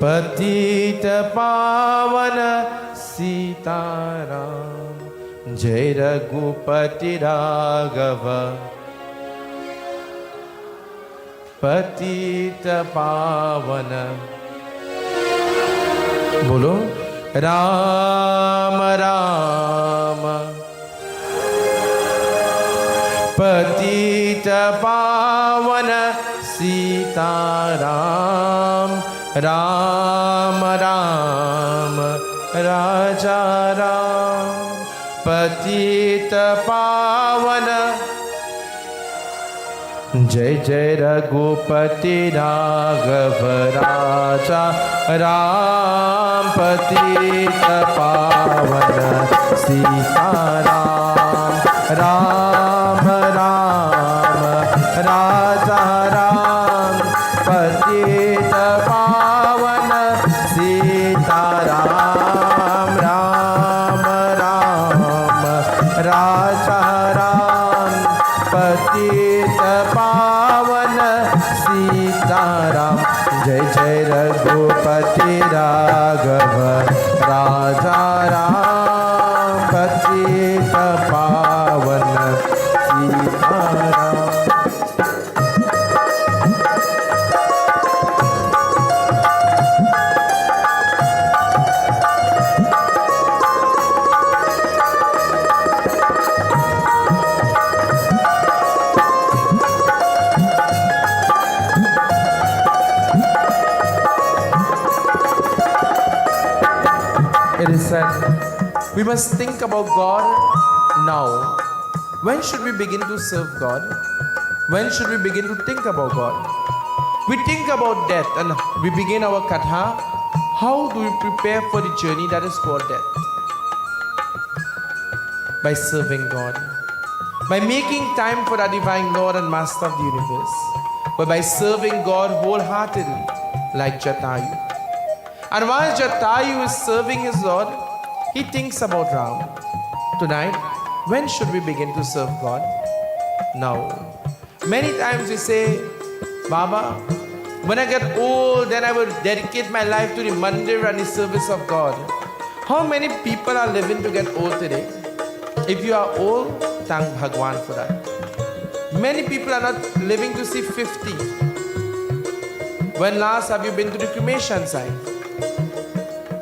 Patita Pavana Sitaram, Jai Raghupati Raghava. Patita Pavana. Bolo. Rama Rama. Patita Pavana Sitaram, Rama Rama. Raja Ram. Patita Pavana. Jai Jai Raghupati Raghava Raja Ram. Patita Pavana Sitaram, Rama Rama. Raja Ram. Patita Pavana Sitaram, Rama Rama. Raja Ram. Patita Pavana Sitaram. Jai Jai Raghupati Raghava Raja Ram. Patita Pavana Sitaram. It is said, we must think about God now. When should we begin to serve God? When should we begin to think about God? We think about death and we begin our katha. How do we prepare for the journey that is called death? By serving God. By making time for our divine Lord and Master of the universe. But by serving God wholeheartedly, like Jatayu. And while Jatayu is serving his Lord, he thinks about Ram. Tonight, when should we begin to serve God? Now. Many times we say, Baba, when I get old, then I will dedicate my life to the Mandir and the service of God. How many people are living to get old today? If you are old, thank Bhagwan for that. Many people are not living to see 50. When last have you been to the cremation site?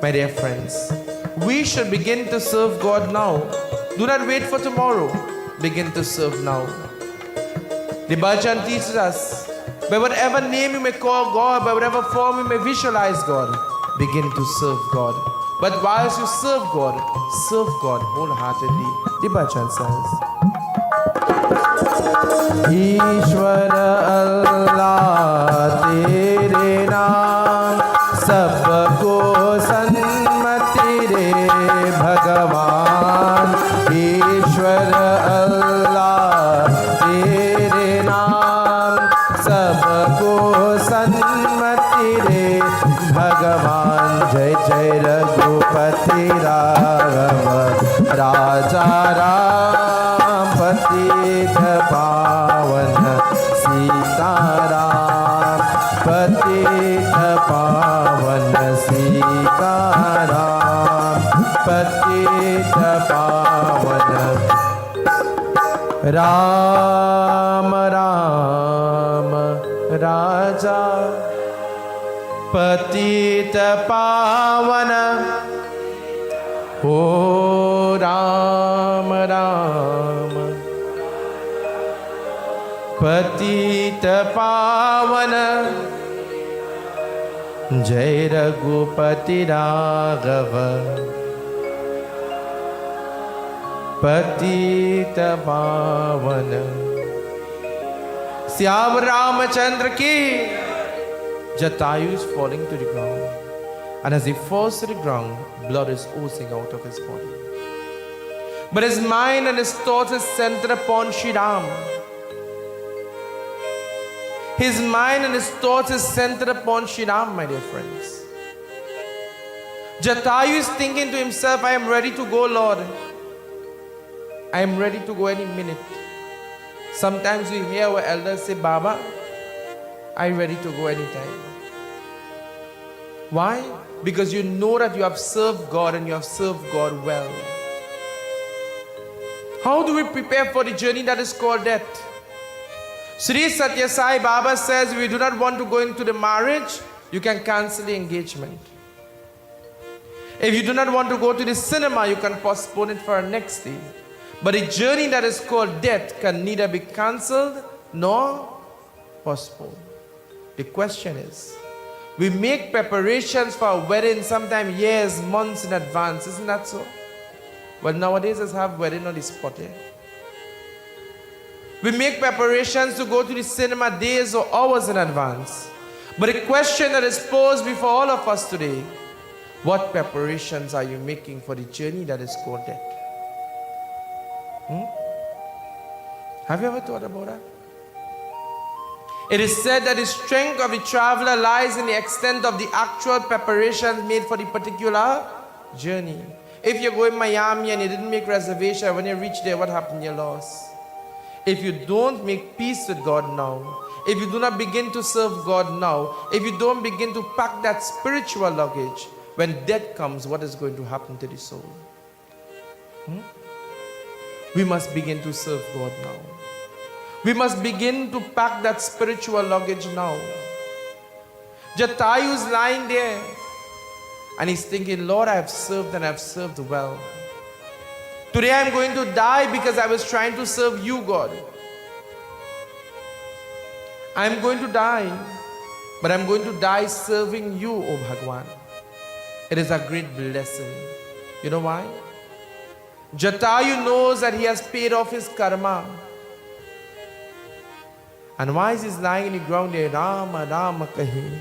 My dear friends, we should begin to serve God now. Do not wait for tomorrow. Begin to serve now. The bhajan teaches us, by whatever name you may call God, by whatever form you may visualize God, begin to serve God. But whilst you serve God wholeheartedly. The bhajan says, Ishwara Allah tere naam sabko sanmati re Bhagavan. Ishwara Allah tere naam sabko sanmati re Bhagavan. Jai Jai Raghupati Raghava Raja Ram. Patita Pavana Sitaram. Patita Pavana Sitaram. Patita Pavana Rama Rama Raja. Patita Pavana. Oh Rama Rama. Patita Pavana. Jai Raghupati Raghava. Patita Pavana. Syam Ramachandra ki. Jatayu is falling to the ground. And as he falls to the ground, blood is oozing out of his body. But his mind and his thoughts is centered upon Shri Ram. His mind and his thoughts is centered upon Shri Ram, my dear friends. Jatayu is thinking to himself, I am ready to go, Lord. I am ready to go any minute. Sometimes we hear our elders say, Baba, I am ready to go anytime. Why? Because you know that you have served God and you have served God well. How do we prepare for the journey that is called death? Sri Satya Sai Baba says, if you do not want to go into the marriage, you can cancel the engagement. If you do not want to go to the cinema, you can postpone it for next day. But a journey that is called death can neither be cancelled nor postponed. The question is, we make preparations for a wedding sometimes years, months in advance. Isn't that so? But nowadays, let's have wedding on the spot. We make preparations to go to the cinema days or hours in advance. But the question that is posed before all of us today, what preparations are you making for the journey that is called death? Have you ever thought about that? It is said that the strength of the traveler lies in the extent of the actual preparations made for the particular journey. If you go in Miami and you didn't make reservation, when you reach there, what happened? You lost. If you don't make peace with God now, if you do not begin to serve God now, if you don't begin to pack that spiritual luggage, when death comes, what is going to happen to the soul? We must begin to serve God now. We must begin to pack that spiritual luggage now. Jatayu is lying there and he's thinking, Lord, I have served and I have served well. Today I am going to die because I was trying to serve you, God. I am going to die, but I am going to die serving you, O Bhagwan. It is a great blessing. You know why? Jatayu knows that he has paid off his karma. And why is he lying in the ground there? Rama, Rama kahi.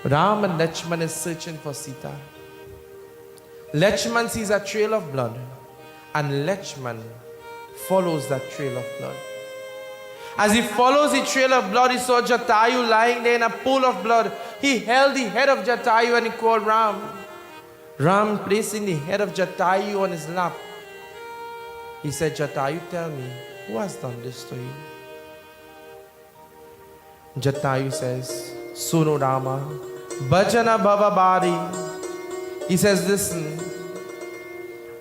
Ram and Lakshman is searching for Sita. Lakshman sees a trail of blood, and Lakshman follows that trail of blood. As he follows the trail of blood, he saw Jatayu lying there in a pool of blood. He held the head of Jatayu and he called Ram. Ram placing the head of Jatayu on his lap. He said, Jatayu, tell me, who has done this to you? Jatayu says, Suno Rama, Bhajana Bhava Bari. He says, listen,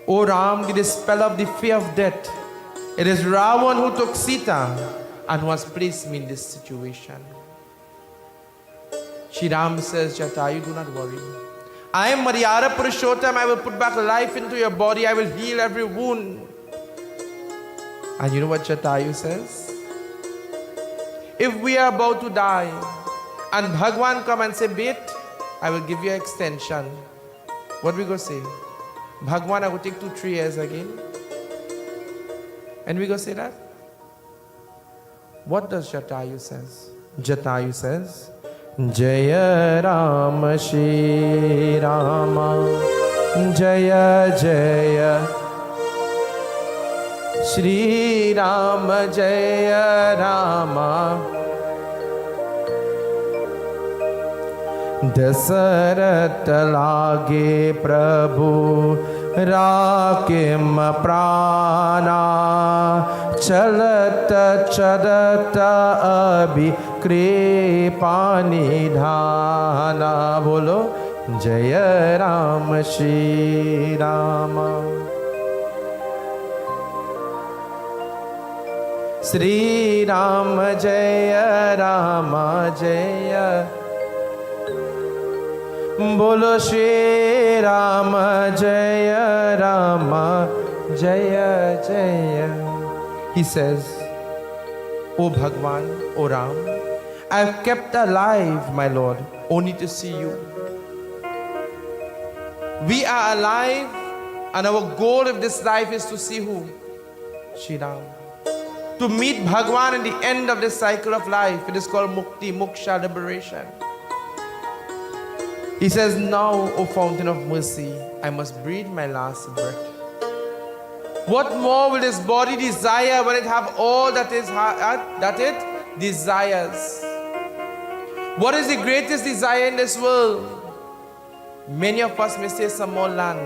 O Ram, the dispel of the fear of death. It is Ravan who took Sita and who has placed me in this situation. Shri Ram says, Jatayu, do not worry. I am Maryada Purushottam. I will put back life into your body. I will heal every wound. And you know what Jatayu says? If we are about to die and Bhagwan come and say, Bait, I will give you an extension. What we go say? Bhagwan, I will take 2-3 years again. And we go say that? What does Jatayu says? Jatayu says, Jaya Ram Shri Rama, Jaya Jaya Shri Rama, Jaya Rama. Dasarat lage Prabhu Rakim Prana Chalat Chadata Abhi Kripa Nidhana. Bolo Jaya Ram Shri Rama. Sri Ram Jaya Rama Jaya. Bolo Shri Rama Jaya Rama Jaya Jaya. He says, O Bhagwan, O Ram, I have kept alive, my Lord, only to see you. We are alive, and our goal of this life is to see who? Shri Ram. To meet Bhagwan at the end of this cycle of life. It is called Mukti, Moksha, liberation. He says, now, O fountain of mercy, I must breathe my last breath. What more will this body desire when it have all that it desires? What is the greatest desire in this world? Many of us may say some more land,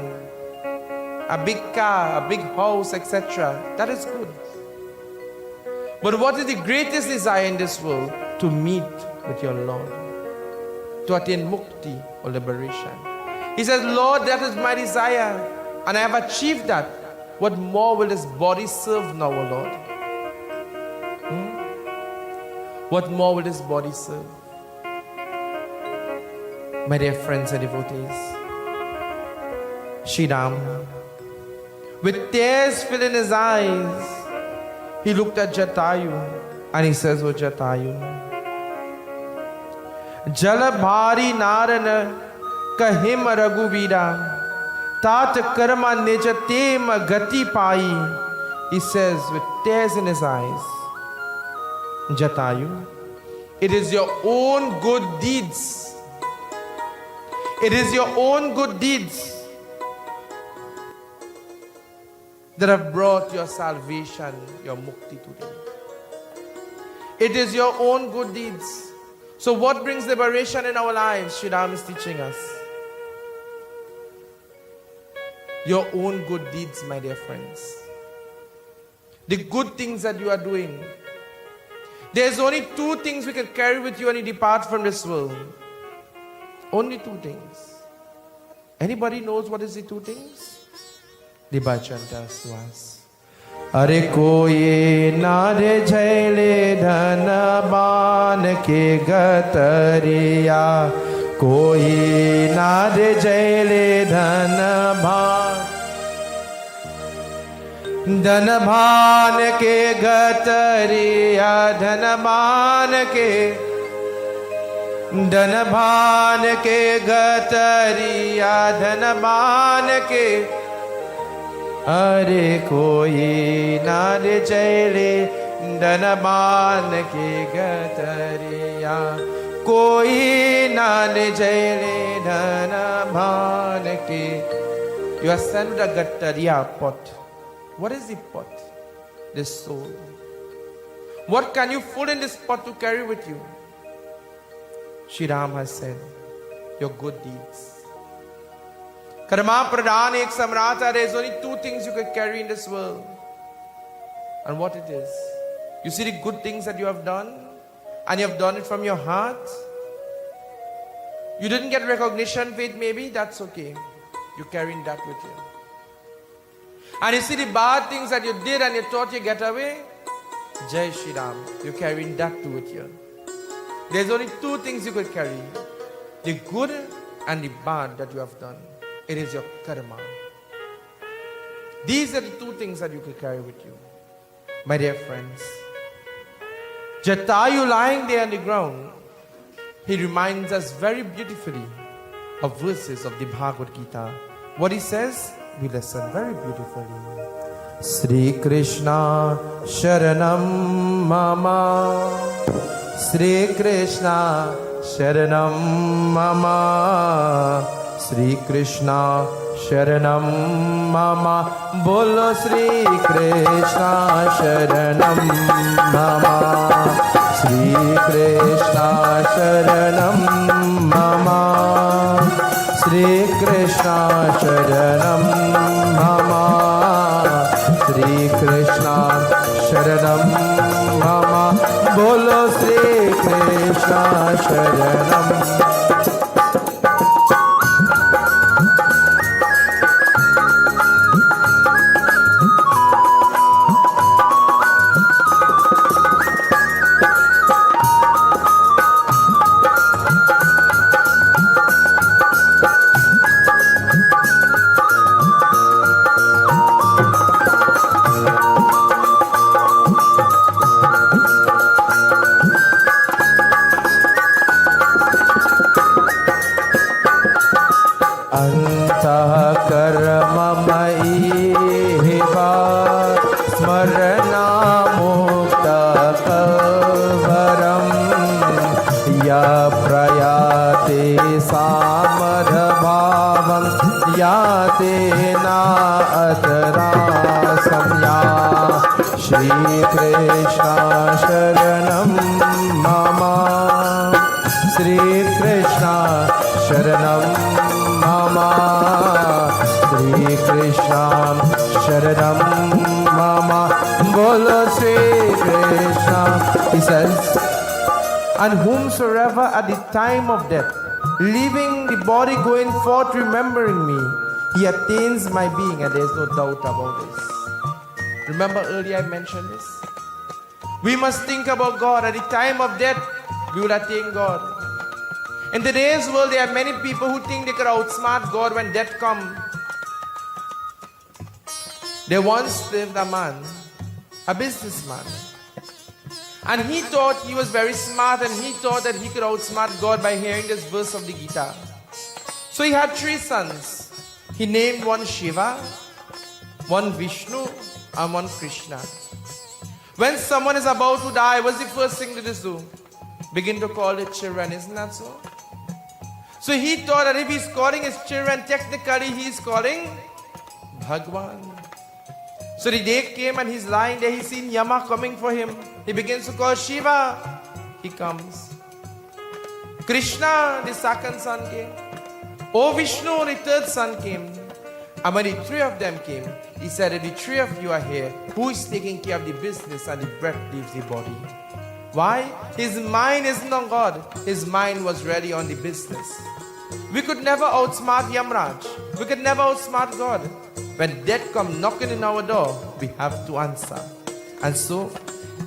a big car, a big house, etc. That is good. But what is the greatest desire in this world? To meet with your Lord, to attain mukti or liberation. He says, Lord, that is my desire, and I have achieved that. What more will this body serve now, O Lord? What more will this body serve? My dear friends and devotees, Shivam, with tears filling his eyes, he looked at Jatayu and he says, "Oh Jatayu, Jala bhari narana kahim raghuvira tat karma nejatem gati pai." He says with tears in his eyes, Jatayu, it is your own good deeds. It is your own good deeds that have brought your salvation, your mukti today. It is your own good deeds. So what brings liberation in our lives? Shivam is teaching us. Your own good deeds, my dear friends. The good things that you are doing. There's only two things we can carry with you when you depart from this world. Only two things. Anybody knows what is the two things? The bhajans tells us. Are koi nare jaile dhanaban ke gatariya, koi nare jaile dhanabhan ke gatariya, धनभान के गतरिया, धनभान के अरे कोई नार चले धनभान के गतरिया, कोई नार चले धनभान के. You are sent with a gatariya pot. What is the pot? The soul. What can you put in this pot to carry with you? Shivam has said, your good deeds. Karma pradhan ek samrata. There is only two things you can carry in this world. And what it is? You see the good things that you have done, and you have done it from your heart. You didn't get recognition for it, maybe, that's okay. You're carrying that with you. And you see the bad things that you did and you thought you get away. Jai Shivam, you're carrying that too with you. There's only two things you could carry. The good and the bad that you have done. It is your karma. These are the two things that you could carry with you. My dear friends, Jatayu lying there on the ground, he reminds us very beautifully of verses of the Bhagavad Gita. What he says, we listen very beautifully. Sri Krishna Sharanam Mama, Sri Krishna Sharanam Mama, Sri Krishna Sharanam Mama, Bolo Sri Krishna Sharanam Mama, Sri Krishna Sharanam Mama, Sri Krishna Sharanam Mama, Sri Krishna Sharanam Mama, Bolo Sri Krishna Sharanam. Shri Krishna Sharanam Mama, Shri Krishna Sharanam Mama, Krishna Sharanam Mama. Bolo Sri Krishna. He says, and whomsoever at the time of death, leaving the body going forth remembering me, he attains my being, and there is no doubt about this. Remember earlier I mentioned this? We must think about God. At the time of death, we will attain God. In today's world, there are many people who think they could outsmart God when death comes. There once lived a man, a businessman, and he thought he was very smart, and he thought that he could outsmart God by hearing this verse of the Gita. So he had 3 sons. He named one Shiva, one Vishnu, and one Krishna. When someone is about to die, what's the first thing to do? Begin to call his children, isn't that so? So he thought that if he's calling his children, technically he's calling Bhagwan. So the day came and he's lying there, he's seen Yama coming for him. He begins to call Shiva. He comes. Krishna, the second son, came. Oh Vishnu, the third son came. And when the 3 of them came, he said, if the 3 of you are here, who is taking care of the business and the breath leaves the body? Why? His mind isn't on God. His mind was really on the business. We could never outsmart Yamraj. We could never outsmart God. When death comes knocking in our door, we have to answer. And so,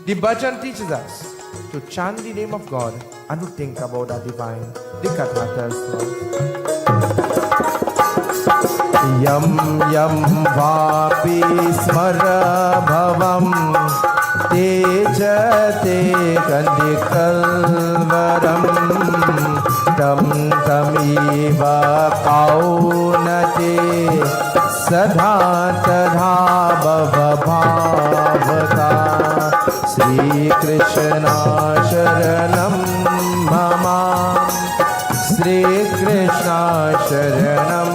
the bhajan teaches us to chant the name of God and to think about our divine. The Katha tells us. Yam yam vapi smara bhavam tejate kandikalvaram tam tamiva kaunate sadha tadha bhavavata Sri Krishna Sharanam Mama Sri Krishna Sharanam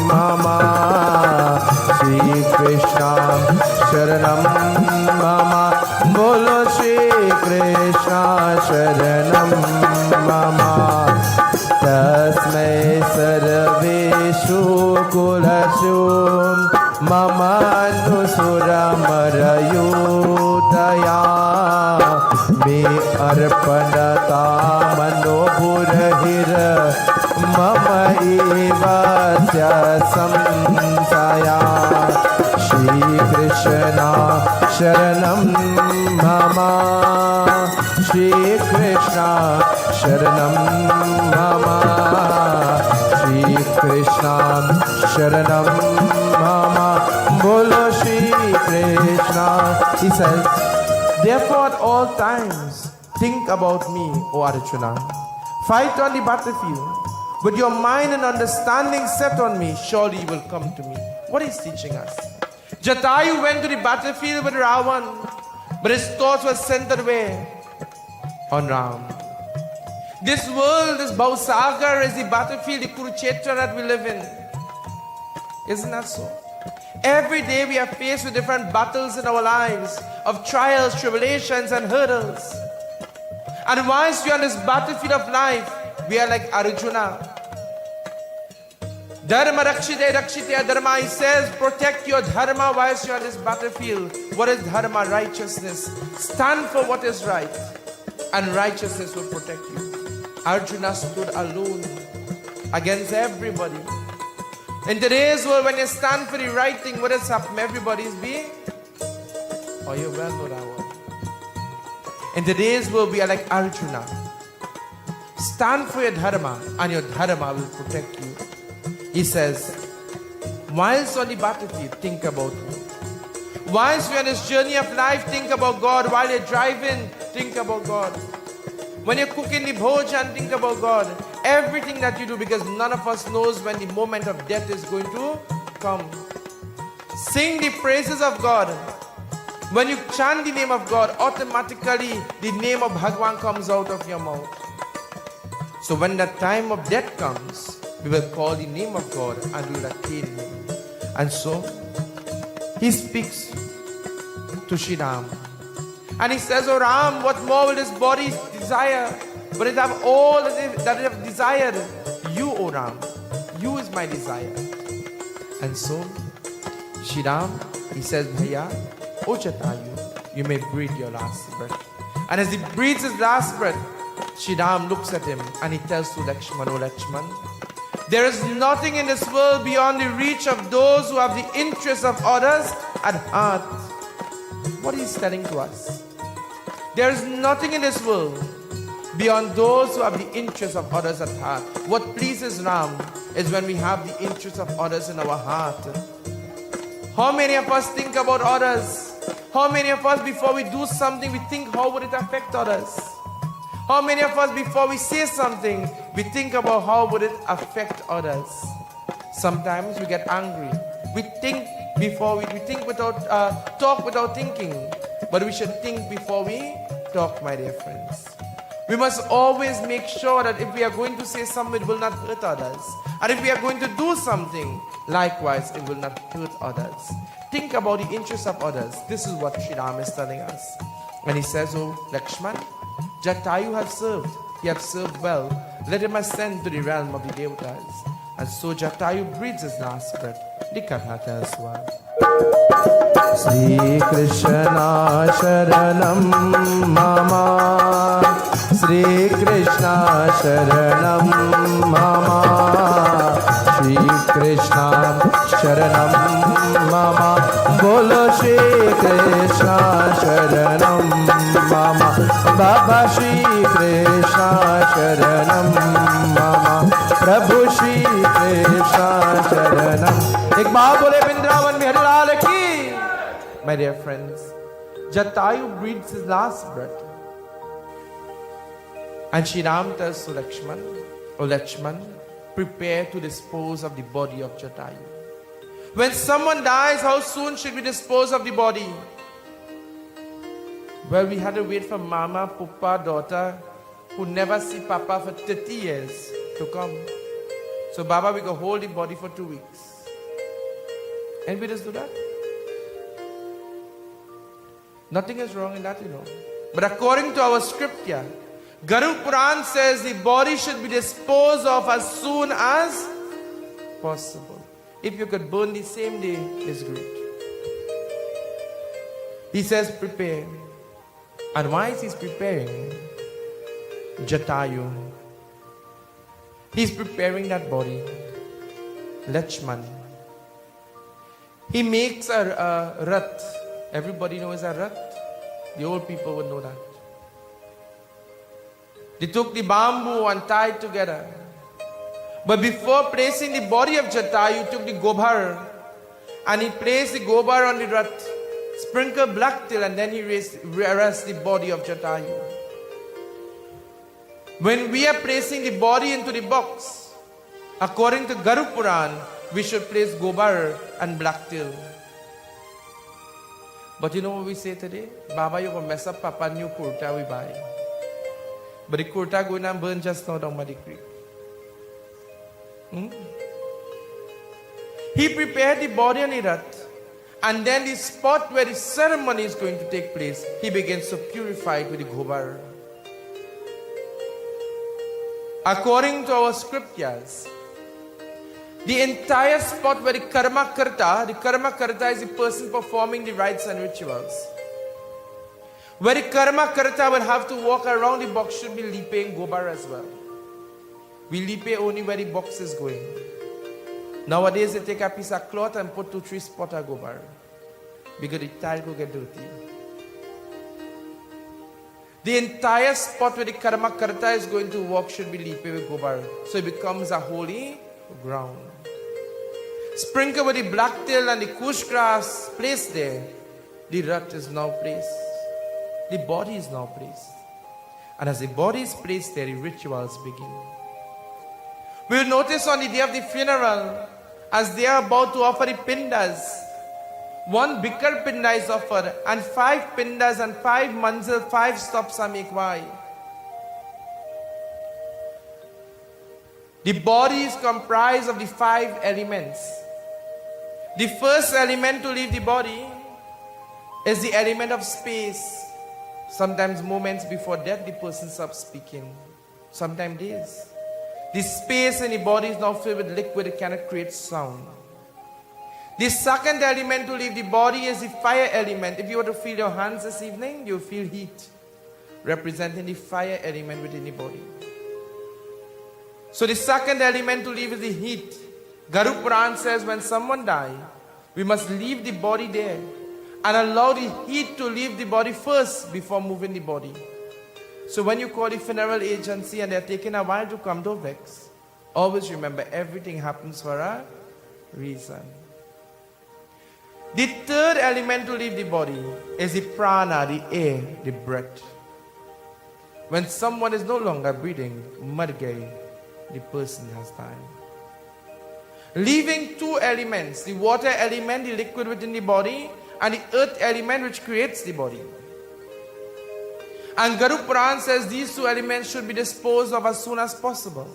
Mama Sri Krishna Sharanam Mama Bolo Sri Krishna Sharanam Mama Tasmai Sarveshu Kulashu Mama Nusura Marayudaya Me Arpanata Manobhurahira Mama Evasya Samsaya Shri Krishna Sharanam Mama Shri Krishna Sharanam Mama Shri Krishna Sharanam Mama Bolo Shri Krishna. He says, therefore at all times think about me, O Arjuna. Fight on the battlefield. With your mind and understanding set on me, surely you will come to me. What is teaching us? Jatayu went to the battlefield with Ravan, but his thoughts were centered where? On Ram. This world, this Bhausagar is the battlefield, the Kurukshetra that we live in. Isn't that so? Every day we are faced with different battles in our lives, of trials, tribulations and hurdles. And whilst we are on this battlefield of life, we are like Arjuna. Dharma rakshite rakshite dharma. He says, protect your dharma whilst you are on this battlefield. What is dharma? Righteousness. Stand for what is right, and righteousness will protect you. Arjuna stood alone against everybody. In today's world, when you stand for the right thing, what has happened? Everybody is being, oh, you well know that word. In today's world, we are like Arjuna. Stand for your dharma, and your dharma will protect you. He says, whilst on the battlefield, think about me. Whilst you're on this journey of life, think about God. While you're driving, think about God. When you're cooking the bhajan, think about God. Everything that you do, because none of us knows when the moment of death is going to come. Sing the praises of God. When you chant the name of God, automatically the name of Bhagwan comes out of your mouth. So when the time of death comes, we will call the name of God and we will attain Him. And so, He speaks to Shri Ram. And He says, oh Ram, what more will this body desire? But it have all that it have desired. You, O Ram, you is my desire. And so, Shiram, he says, Bhaiya, O Jatayu, you may breathe your last breath. And as he breathes his last breath, Shiram looks at him and he tells to Lakshman, O Lakshman, there is nothing in this world beyond the reach of those who have the interests of others at heart. What is he telling to us? There is nothing in this world beyond those who have the interests of others at heart. What pleases Ram is when we have the interests of others in our heart. How many of us think about others? How many of us, before we do something, we think, how would it affect others? How many of us, before we say something, we think about how would it affect others? Sometimes we get angry. We think before we think without, talk without thinking. But we should think before we talk, my dear friends. We must always make sure that if we are going to say something, it will not hurt others. And if we are going to do something, likewise, it will not hurt others. Think about the interests of others. This is what Sri Ram is telling us. And he says, Oh, Lakshman, Jatayu has served. He has served well. Let him ascend to the realm of the Devatas. And so Jatayu breathes his last breath. The Katha tells one. Sri Krishna Sharanam Mama. Sri Krishna Sharanam Mama. Sri Krishna Sharanam Mama. Bolo Shri Krishna Sharanam Mama. Baba Shri Krishna Sharanam Mama. Prabhu Shri Krishna Sharanam. एक बार बोले वृंदावन बिहारी लाल की. My dear friends, Jatayu breathes his last breath. And Shri Ram tells to Lakshman, O Lakshman, prepare to dispose of the body of Jatayu. When someone dies, how soon should we dispose of the body? Well, we had to wait for Mama, Papa, daughter, who never see Papa for 30 years to come. So Baba, we can hold the body for 2 weeks. And we just do that. Nothing is wrong in that, you know. But according to our scripture, Garuda Puran says the body should be disposed of as soon as possible. If you could burn the same day, it's great. He says prepare. And why is he preparing? Jatayu. He's preparing that body. Lakshman. He makes a rat. Everybody knows a rat. The old people would know that. They took the bamboo and tied together. But before placing the body of Jatayu, he took the gobar and he placed the gobar on the rat, sprinkled black till, and then he arrests the body of Jatayu. When we are placing the body into the box, according to Garuda Puran, we should place gobar and black till. But you know what we say today? Baba, you gonna mess up Papa new kurta we buy. But the kurta going and burn just now down by the creek. He prepared the body on the rat, and then the spot where the ceremony is going to take place, he begins to purify it with the gobar. According to our scriptures, the entire spot where the karma karta is the person performing the rites and rituals. Where the karma karta will have to walk around the box should be lipe gobar as well. We lipe only where the box is going. Nowadays they take a piece of cloth and put 2-3 spots of gobar because the tile will get dirty. The entire spot where the karma karta is going to walk should be lipe with gobar, so it becomes a holy ground. Sprinkle with the black till and the kush grass placed there. The rat is now placed. The body is now placed. And as the body is placed there, the rituals begin. We will notice on the day of the funeral, as they are about to offer the pindas, 1 bikar pinda is offered, and 5 pindas and 5 manzil, 5 stops are made. Why? The body is comprised of the 5 elements. The first element to leave the body is the element of space. Sometimes moments before death, the person stops speaking. Sometimes days. The space in the body is now filled with liquid, it cannot create sound. The second element to leave the body is the fire element. If you were to feel your hands this evening, you will feel heat, representing the fire element within the body. So the second element to leave is the heat. Garuda Puran says when someone dies, we must leave the body there and allow the heat to leave the body first before moving the body. So when you call the funeral agency and they're taking a while to come, don't vex. Always remember, everything happens for a reason. The third element to leave the body is the prana, the air, the breath. When someone is no longer breathing, margai, the person has died. Leaving two elements, the water element, the liquid within the body, and the earth element which creates the body. And Garuda Puran says these two elements should be disposed of as soon as possible.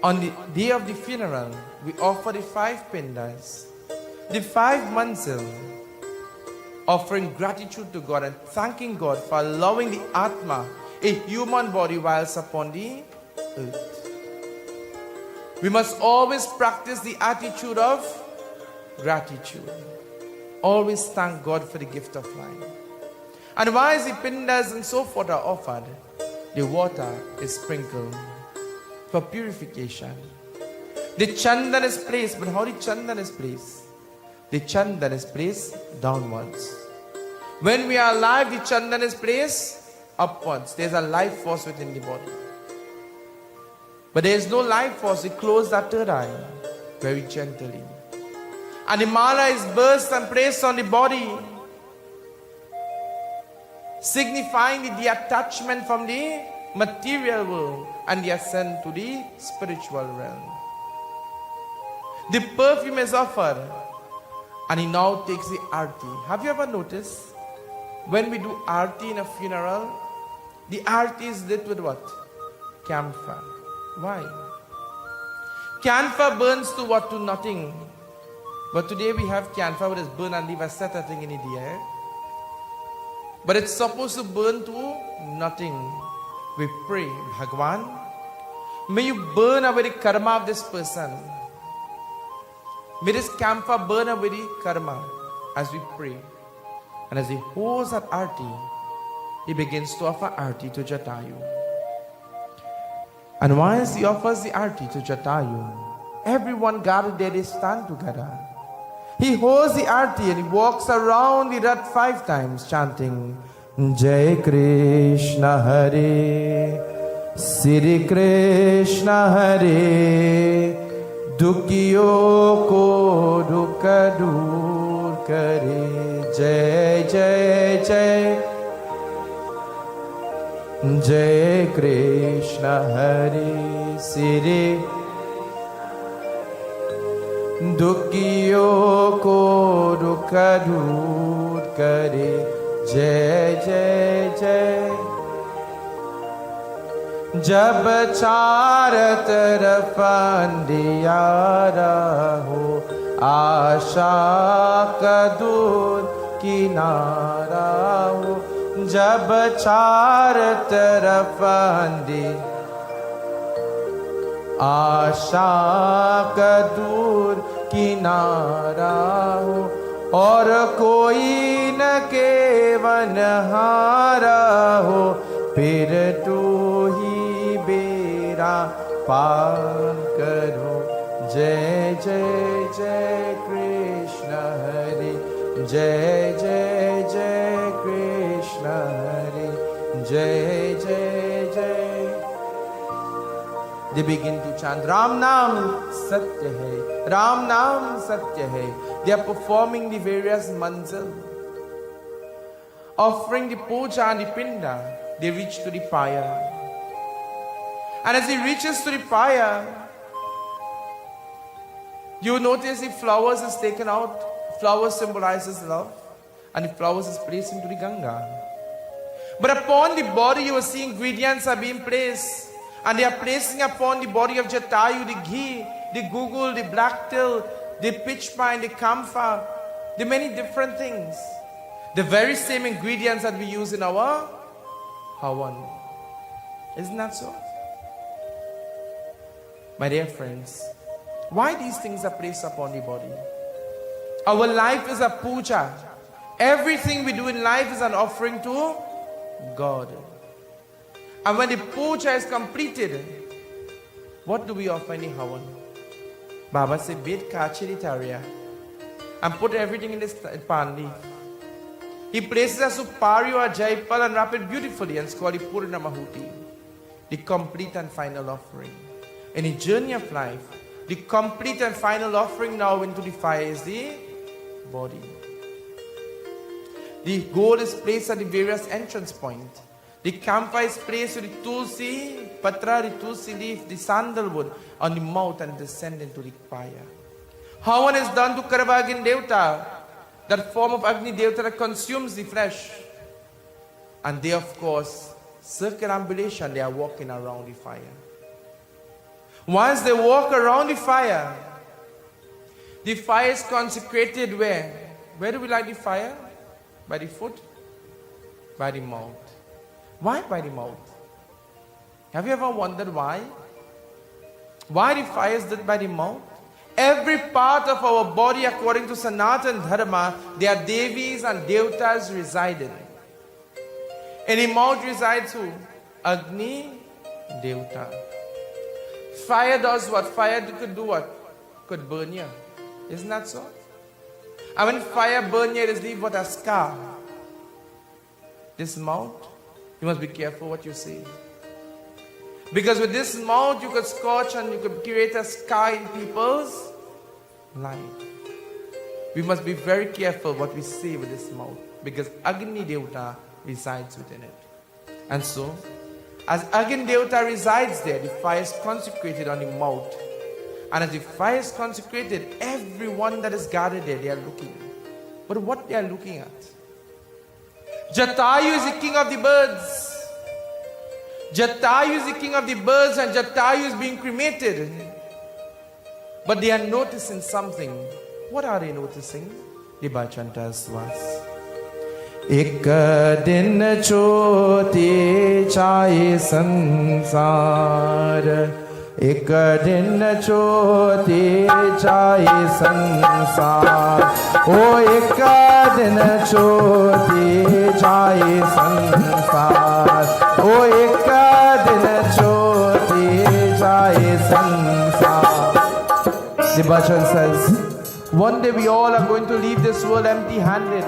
On the day of the funeral, we offer the 5 pindas, the 5 mansil, offering gratitude to God and thanking God for allowing the Atma, a human body, whilst upon the earth. We must always practice the attitude of gratitude. Always thank God for the gift of life. And while the pindas and so forth are offered, the water is sprinkled for purification. The chandan is placed, but how the chandan is placed? The chandan is placed downwards. When we are alive, the chandan is placed upwards. There's a life force within the body. But there is no life force. We close that third eye very gently. And the mala is burst and placed on the body, signifying the detachment from the material world and the ascent to the spiritual realm. The perfume is offered and he now takes the arti. Have you ever noticed when we do arti in a funeral, the arti is lit with what? Camphor. Why? Camphor burns to what? To nothing. But today we have camphor which is burn and leave a set thing in the air. But it's supposed to burn to nothing. We pray, Bhagwan, may you burn away the karma of this person. May this camphor burn away the karma as we pray. And as he holds that arti, he begins to offer arti to Jatayu. And whilst he offers the arti to Jatayu, everyone gathered there, they stand together. He holds the arti and he walks around the Rath 5 times, chanting, Jai Krishna Hare, Sri Krishna Hare, Dukhiyo ko dukha dur kare, Jai Jai Jai, Jai Krishna Hare, Sri Dukhiyo ko dukha dur kare, Jai Jai Jai. जब चार तरफ अंधियारा हो, आशा का दूर किनारा हो, जब चार तरफ आशा का दूर किनारा हो, और कोई न केवन हारा हो, फिर तू ही बेरा पार करो. जय जय जय कृष्ण हरे, जय जय जय कृष्ण हरे, जय जय जय. They begin to chant Ram Naam Satya Hai, Ram Naam Satya Hai. They are performing the various manzil, offering the puja and the pinda. They reach to the pyre. And as he reaches to the pyre, you notice the flowers is taken out. Flowers symbolizes love. And the flowers is placed into the Ganga. But upon the body you will see ingredients are being placed. And they are placing upon the body of Jatayu the ghee, the gugul, the black till, the pitch pine, the camphor, the many different things. The very same ingredients that we use in our Havan. Isn't that so? My dear friends, why these things are placed upon the body? Our life is a puja. Everything we do in life is an offering to God. And when the puja is completed, what do we offer in the Havan? Baba said, bait kachiri tarya and put everything in this pan leaf. He places a supari or a jaipal and wrap it beautifully and it's called the Purna Mahuti, the complete and final offering. In the journey of life, the complete and final offering now into the fire is the body. The gold is placed at the various entrance points. The campfire is placed with the tulsi, patra, the tulsi leaf, the sandalwood on the mouth and descend into the fire. Havan is done to Karavagin Devta, that form of Agni Devta that consumes the flesh. And they, of course, circumambulation, they are walking around the fire. Once they walk around the fire is consecrated where? Where do we light the fire? By the foot? By the mouth. Why by the mouth? Have you ever wondered why? Why the fire is lit by the mouth? Every part of our body, according to Sanatan Dharma, there are Devis and Devtas residing. In the mouth resides who? Agni Devta. Fire does what? Fire could do what? Could burn you. Isn't that so? And when fire burns you, it is leave what? A scar. This mouth, you must be careful what you say. Because with this mouth, you could scorch and you could create a scar in people's life. We must be very careful what we say with this mouth. Because Agni Devta resides within it. And so, as Agni Devta resides there, the fire is consecrated on the mouth. And as the fire is consecrated, everyone that is gathered there, they are looking. But what they are looking at? Jatayu is the king of the birds. Jatayu is the king of the birds and Jatayu is being cremated. But they are noticing something. What are they noticing? The bhajan tells us. एक दिन छोटे चाहे संसार एक दिन छोटे चाहे संसार ओ एक दिन छोटे चाहे संसार ओ एक दिन छोटे चाहे संसार. The bhajan says, one day we all are going to leave this world empty-handed.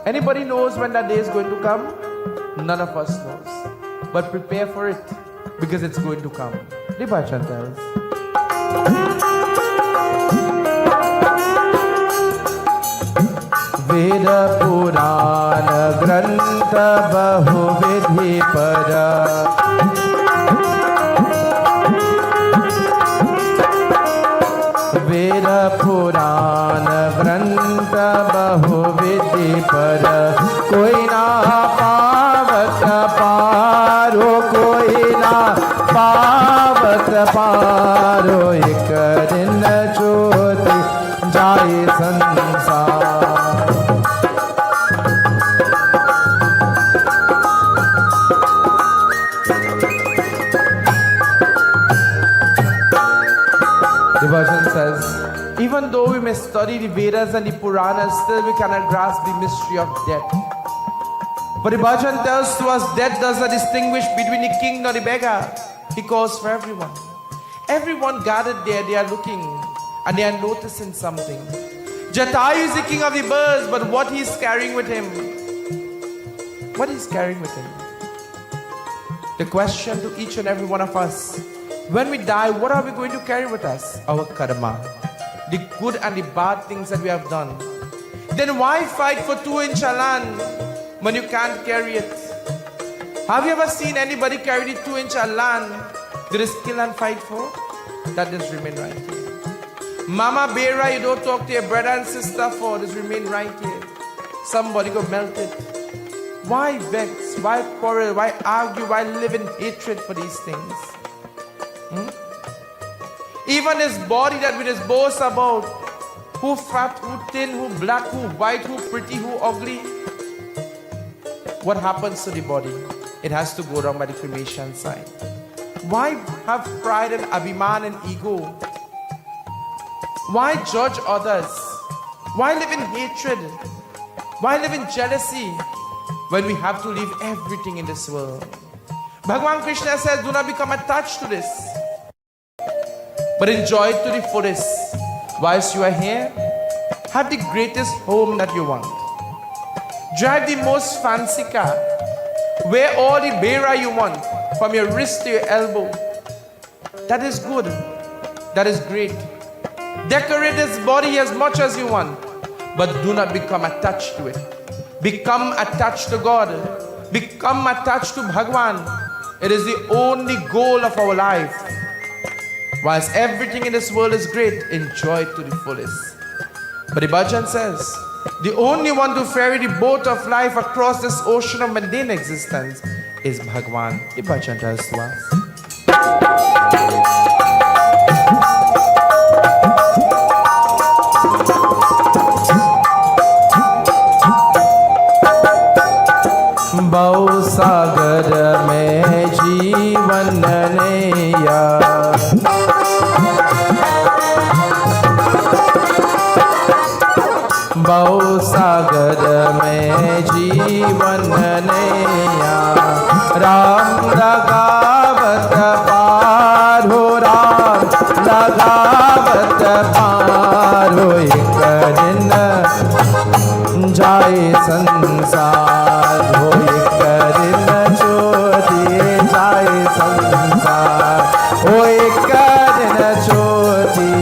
Anybody knows when that day is going to come? None of us knows. But prepare for it because it's going to come. The bhajan tells. Veda Purana Grantha Bahu Vidhi Para Veda Purana Grantha Bahu Vidhi Para Koi na pavat paro Koi na pavat paro Ek din choti jaye sansar. The version says, even though we may study the Vedas and the Puranas, still we cannot grasp the mystery of death. But the bhajan tells to us, death does not distinguish between the king nor the beggar. He calls for everyone. Everyone gathered there, they are looking and they are noticing something. Jatayu is the king of the birds, but what he is carrying with him? What he is carrying with him? The question to each and every one of us, when we die, what are we going to carry with us? Our karma. The good and the bad things that we have done. Then why fight for 2-inch land when you can't carry it? Have you ever seen anybody carry the 2-inch land? There is kill and fight for? That just remain right here. Mama Bera, you don't talk to your brother and sister for, just remain right here. Somebody go melt it. Why vex? Why quarrel? Why argue? Why live in hatred for these things? Even this body that we just boast about, who fat, who thin, who black, who white, who pretty, who ugly, what happens to the body? It has to go down by the cremation side. Why have pride and abhiman and ego? Why judge others? Why live in hatred? Why live in jealousy when we have to leave everything in this world? Bhagavan Krishna says, do not become attached to this, but enjoy it to the fullest. Whilst you are here, have the greatest home that you want. Drive the most fancy car. Wear all the bera you want, from your wrist to your elbow. That is good. That is great. Decorate this body as much as you want, but do not become attached to it. Become attached to God. Become attached to Bhagwan. It is the only goal of our life. Whilst everything in this world is great, enjoy it to the fullest. But the bhajan says, the only one to ferry the boat of life across this ocean of mundane existence is Bhagwan. The bhajan tells to us. बहु सागर में जीवन नैया, बहु सागर में जीवन नैया, राम लगावत पार हो, राम लगावत पार हो, एक दिन जाए संसार हो, एक दिन छोड़िए जाए संसार हो, एक दिन छोड़ी.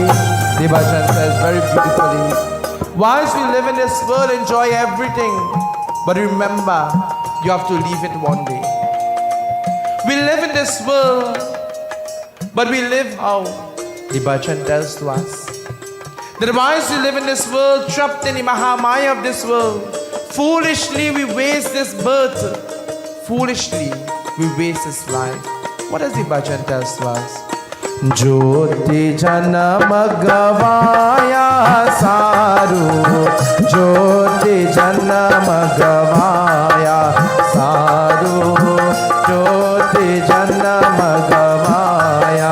The bhajan says very beautifully, Whilst we live in this world, enjoy everything, but remember, you have to leave it one day. We live in this world, but we live how? The bhajan tells to us that whilst we live in this world, trapped in the Mahamaya of this world, foolishly we waste this birth. Foolishly we waste this life. What does the bhajan tells to us? ज्योति जन्म गवाया सारू, ज्योति जन्म गवाया सारू, ज्योति जन्म गवाया.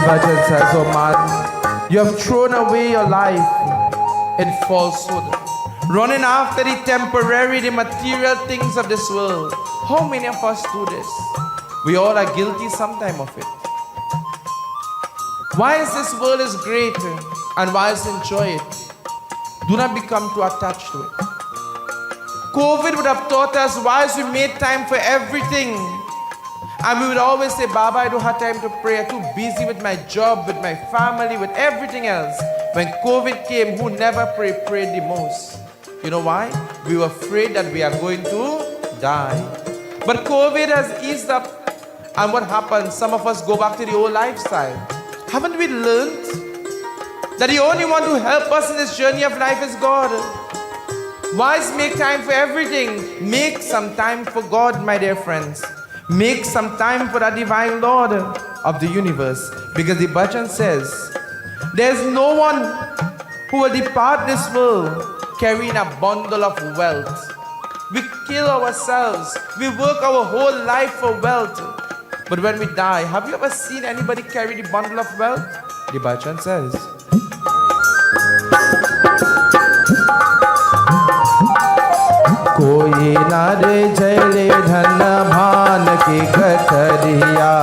Bhajan says, oh man, you have thrown away your life in falsehood, running after the temporary, the material things of this world. How many of us do this? We all are guilty sometime of it. Whilst this world is great and whilst enjoy it, do not become too attached to it. COVID would have taught us whilst we made time for everything, and we would always say, Baba, I don't have time to pray. I'm too busy with my job, with my family, with everything else. When COVID came, who never prayed the most? You know why? We were afraid that we are going to die. But COVID has eased up. And what happens? Some of us go back to the old lifestyle. Haven't we learned that the only one to help us in this journey of life is God? Why make time for everything? Make some time for God, my dear friends. Make some time for the divine Lord of the universe. Because the bhajan says, there's no one who will depart this world carrying a bundle of wealth. We kill ourselves. We work our whole life for wealth. But when we die, have you ever seen anybody carry the bundle of wealth? The bhajan says, कोई नारे जले धन भान की कतरिया,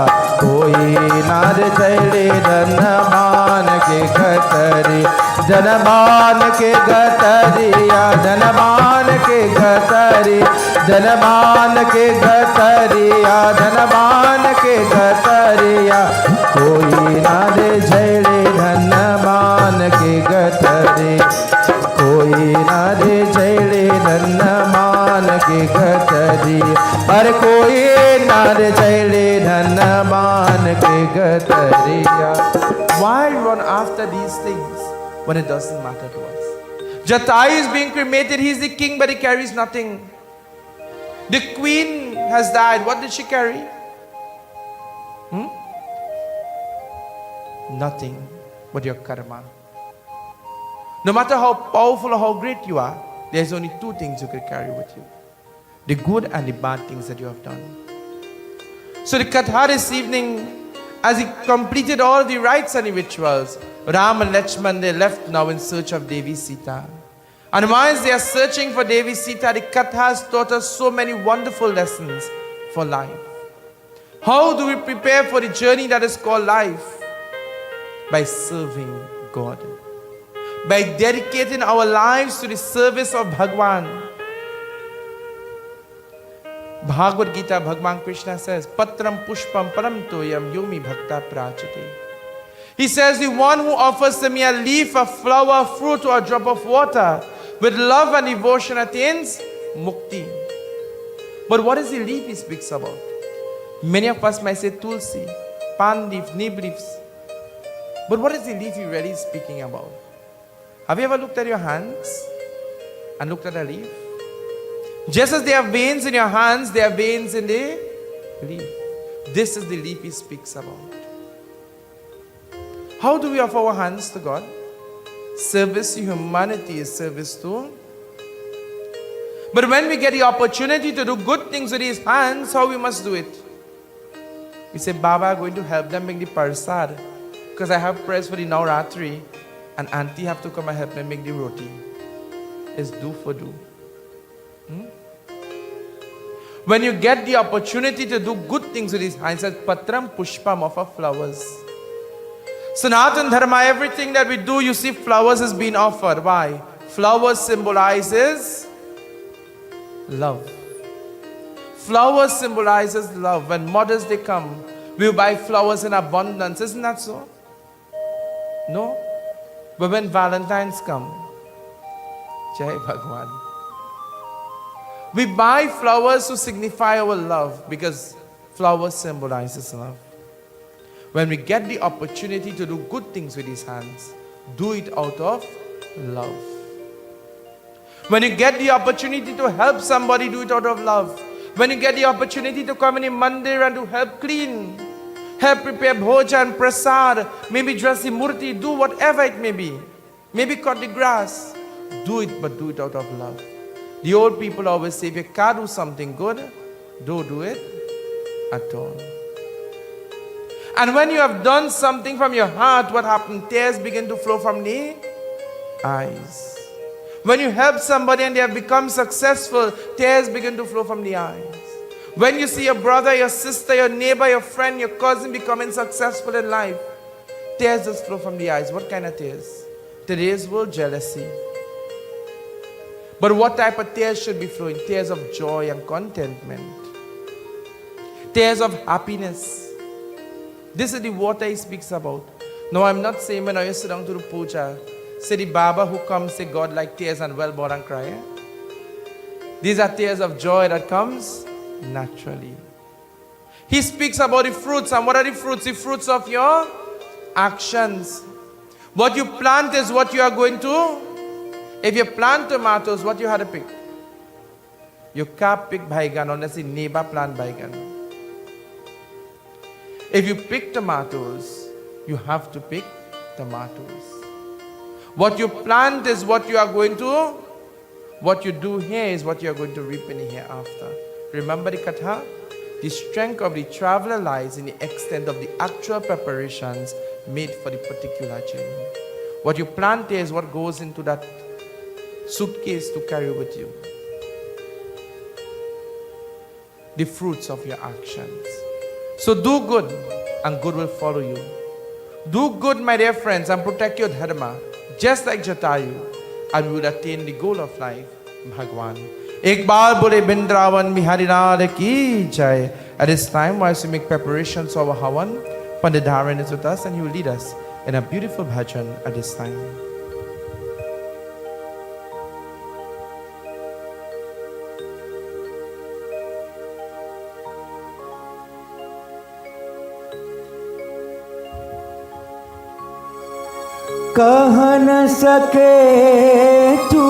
कोई नारे जले धन भान की कतरी, धनबान के गतरिया, धनबान के गतरी, धनबान के गतरिया, धनबान के गतरिया, कोई नारे जले धन भान की गतरी, कोई नारे जले धन मान के गतरी, पर कोई नारे जले धन मान के गतरिया. Why run after these things when it doesn't matter to us? Jatayu is being cremated. He's the king, but he carries nothing. The queen has died. What did she carry? Nothing but your karma. No matter how powerful or how great you are, there's only two things you can carry with you: the good and the bad things that you have done. So the Katha this evening, as he completed all the rites and the rituals, Ram and Lakshman, they left now in search of Devi Sita. And whilst they are searching for Devi Sita, the Katha has taught us so many wonderful lessons for life. How do we prepare for the journey that is called life? By serving God. By dedicating our lives to the service of Bhagwan. Bhagavad Gita, Bhagwan Krishna says, Patram Pushpam Param Toyam Yomi Bhakta Prachate. He says, the one who offers to me a leaf, a flower, a fruit, or a drop of water, with love and devotion attains mukti. But what is the leaf he speaks about? Many of us might say tulsi, pan leaf, nib leaves. But what is the leaf he really speaking about? Have you ever looked at your hands and looked at a leaf? Just as there are veins in your hands, there are veins in the leaf. This is the leaf he speaks about. How do we offer our hands to God? Service to humanity is service to. But when we get the opportunity to do good things with his hands, how we must do it? We say, Baba, I'm going to help them make the Parsad, because I have prayers for the Navratri, and auntie have to come and help me make the roti. It's do for do. When you get the opportunity to do good things with his hands, says Patram Pushpam, offer flowers. Sanatan Dharma, everything that we do, you see flowers is being offered. Why? Flowers symbolizes love. Flowers symbolizes love. When Mother's Day come, we buy flowers in abundance. Isn't that so? No? But when Valentine's come, Jai Bhagwan, we buy flowers to signify our love, because flowers symbolizes love. When we get the opportunity to do good things with his hands, do it out of love. When you get the opportunity to help somebody, do it out of love. When you get the opportunity to come in a mandir and to help clean, help prepare bhajan, prasad, maybe dress the murti, do whatever it may be. Maybe cut the grass. Do it, but do it out of love. The old people always say, if you can't do something good, don't do it at all. And when you have done something from your heart, what happens? Tears begin to flow from the eyes. When you help somebody and they have become successful, tears begin to flow from the eyes. When you see your brother, your sister, your neighbor, your friend, your cousin becoming successful in life, tears just flow from the eyes. What kind of tears? Today's world, jealousy. But what type of tears should be flowing? Tears of joy and contentment. Tears of happiness. This is the water he speaks about. No, I'm not saying when I sit down to the puja, say the Baba who comes, say God like tears and well born and cry. Eh? These are tears of joy that comes naturally. He speaks about the fruits. And what are the fruits? The fruits of your actions. What you plant is what you are going to. If you plant tomatoes, what you had to pick? You can't pick bhaigan unless the neighbor plant bhaigan. If you pick tomatoes, you have to pick tomatoes. What you plant is what you are going to. What you do here is what you are going to reap in the hereafter. Remember the Katha? The strength of the traveler lies in the extent of the actual preparations made for the particular journey. What you plant here is what goes into that suitcase to carry with you. The fruits of your actions. So do good, and good will follow you. Do good, my dear friends, and protect your dharma, just like Jatayu, and you will attain the goal of life, Bhagwan. Ek baar bole Bindravan Bihari Nada ki jai. At this time, whilst we make preparations for our Havan, Pandit Dharan is with us, and he will lead us in a beautiful bhajan at this time. कह न सके तू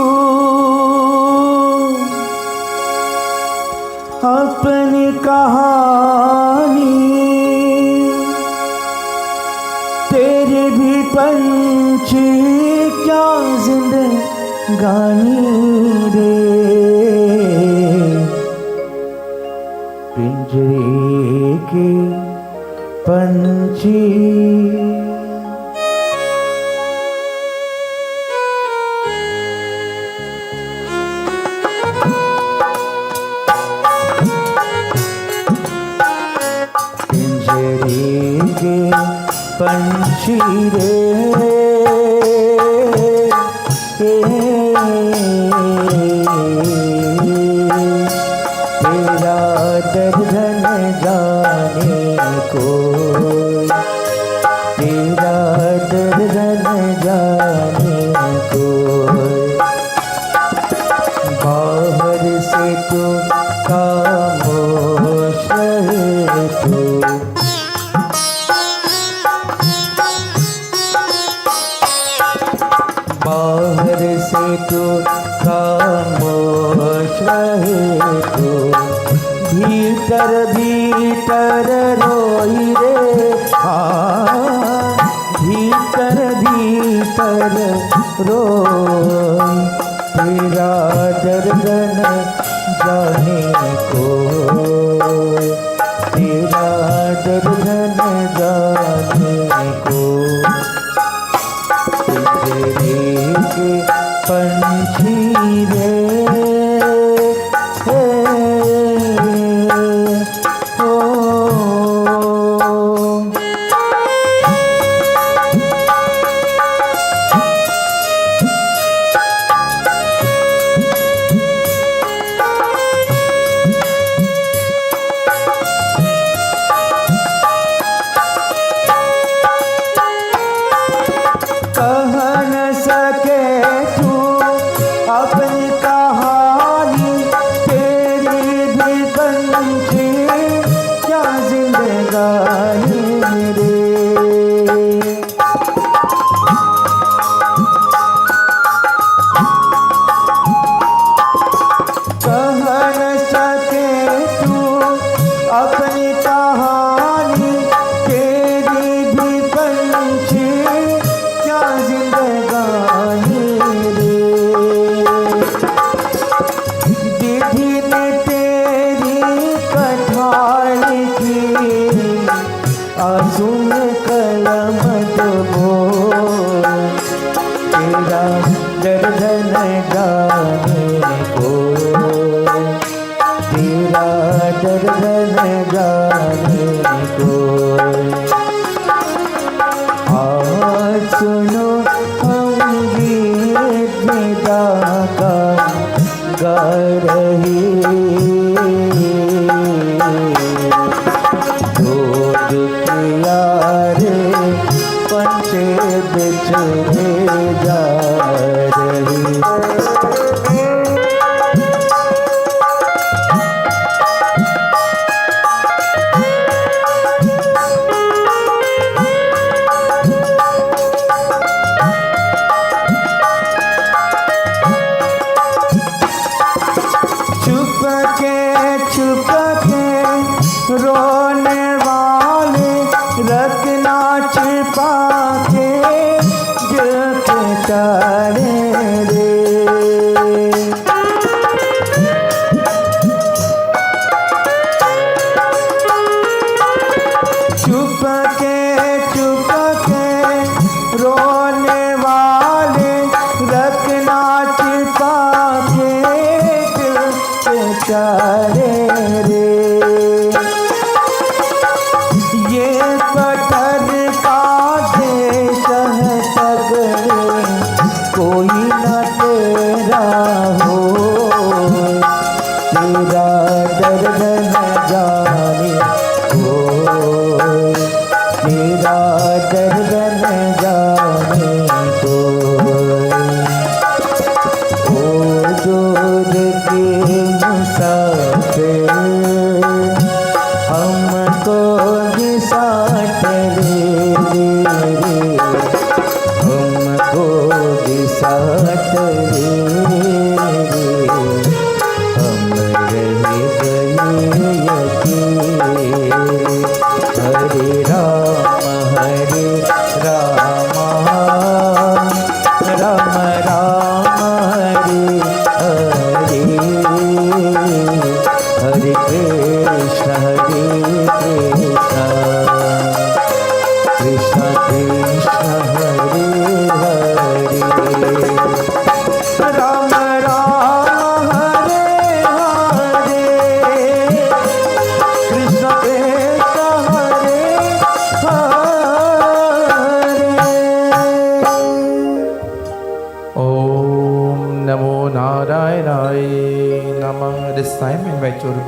अपनी कहानी, तेरी भी पंछी क्या जिंदगानी रे, पिंजरे के पंछी। पंछी रे तेरा दर्द न जाने को, तेरा दर्द न जाने को, बाहर से तो खामोश है तू, बाहर से तो खामोश रहे तो, भीतर भीतर रोई रे, हाँ भीतर भीतर रोई, तेरा दर्द न जाने को, तेरा दर्द न जाने को, के पंछी रे ओ। हरे राम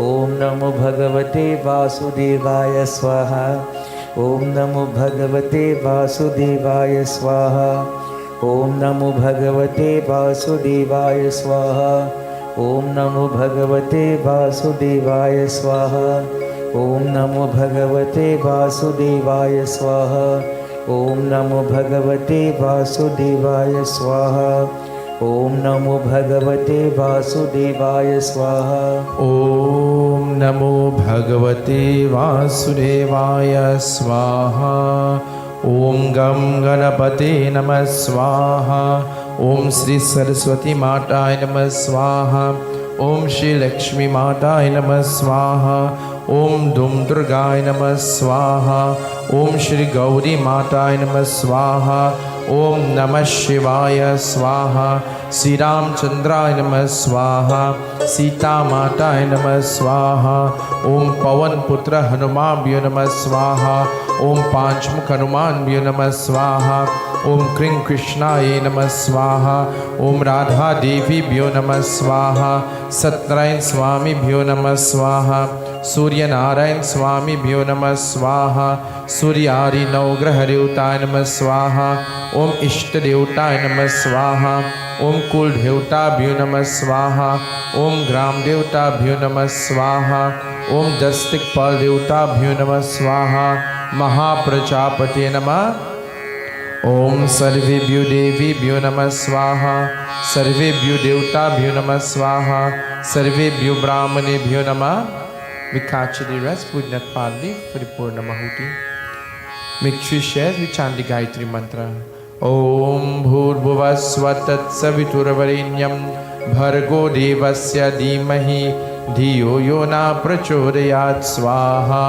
ॐ नमो भगवते वासुदेवाय स्वाहा। ॐ नमो भगवते वासुदेवाय स्वाहा। ॐ नमो भगवते वासुदेवाय स्वाहा। ॐ नमो भगवते वासुदेवाय स्वाहा। ॐ नमो भगवते वासुदेवाय स्वाहा। ॐ नमो भगवते वासुदेवाय स्वाहा। ॐ नमो भगवते वासुदेवाय स्वाहा। ॐ नमो भगवते वासुदेवाय स्वाहा। ॐ गं गणपते नमः स्वाहा। ॐ श्री सरस्वती माताय नमः स्वाहा। ॐ श्री लक्ष्मी माताय नमः स्वाहा। ॐ धूम दुर्गाय नमः स्वाहा। ॐ श्री गौरी माताय नमः स्वाहा। ॐ नमः शिवाय स्वाहा। श्री रामचंद्राय नमः स्वाहा। सीता माताय नमः स्वाहा। ॐ पवन पुत्र हनुमाभ्यो नमः स्वाहा। ॐ पांचमुख हनुमानभ्यो नमः स्वाहा। ॐ क्रीं कृष्णाय नमः स्वाहा। ॐ राधा देवीभ्यो नमः स्वाहा। सत्यनारायण स्वामीभ्यो नमः स्वाहा। सूर्यनारायण स्वामीभ्यो नमः स्वाहा। सूर्यारि नवग्रहदेवताय नमः स्वाहा। ॐ इष्टदेवताय नमः स्वाहा। ॐ कुलदेवताभ्यो नमः स्वाहा। ॐ ग्रामदेवताभ्यो नमः स्वाहा। ॐ दस्तिकपाल देवताभ्यो नमः स्वाहा। महाप्रजापते नमः। ॐ सर्वेभ्यो देवीभ्यो नमः स्वाहा। सर्वेभ्यो देवताभ्यो नमः स्वाहा। सर्वेभ्यो ब्राह्मणेभ्यो नमः। We catch the rest, put that parley for the Purna Mahuti. Make sure share, we chant the Gayatri mantra. Om Bhurvuvasva Tat Saviturvarenyam Bhargo Devasya Dhimahi Dhiyo Yona Prachodayat Swaha.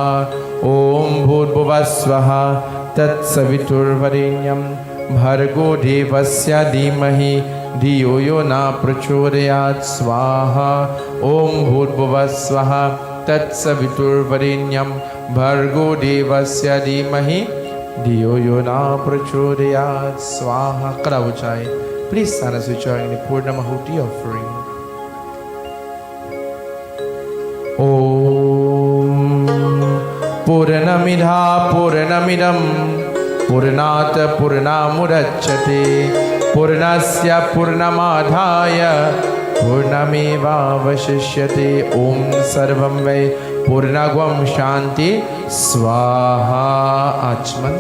Om Bhurvuvasva Tat Saviturvarenyam Bhargo Devasya Dhimahi Dhiyo Yona Prachodayat Swaha. Om Bhurvuvasva तत्सवितुर्वरेण्यं भर्गो देवस्य धीमहि धियो यो न प्रचोदयात् स्वाहा. Karavachai. Please stand as we join the Purna Mahuti offering. Om Purnamidha Purnamidam Purnat Purnamudachyate Purnasya Purnamadhaya पूर्णमेवावशिष्यते. ओम सर्वं वै पूर्णगुं शांति स्वाहा. आचमन.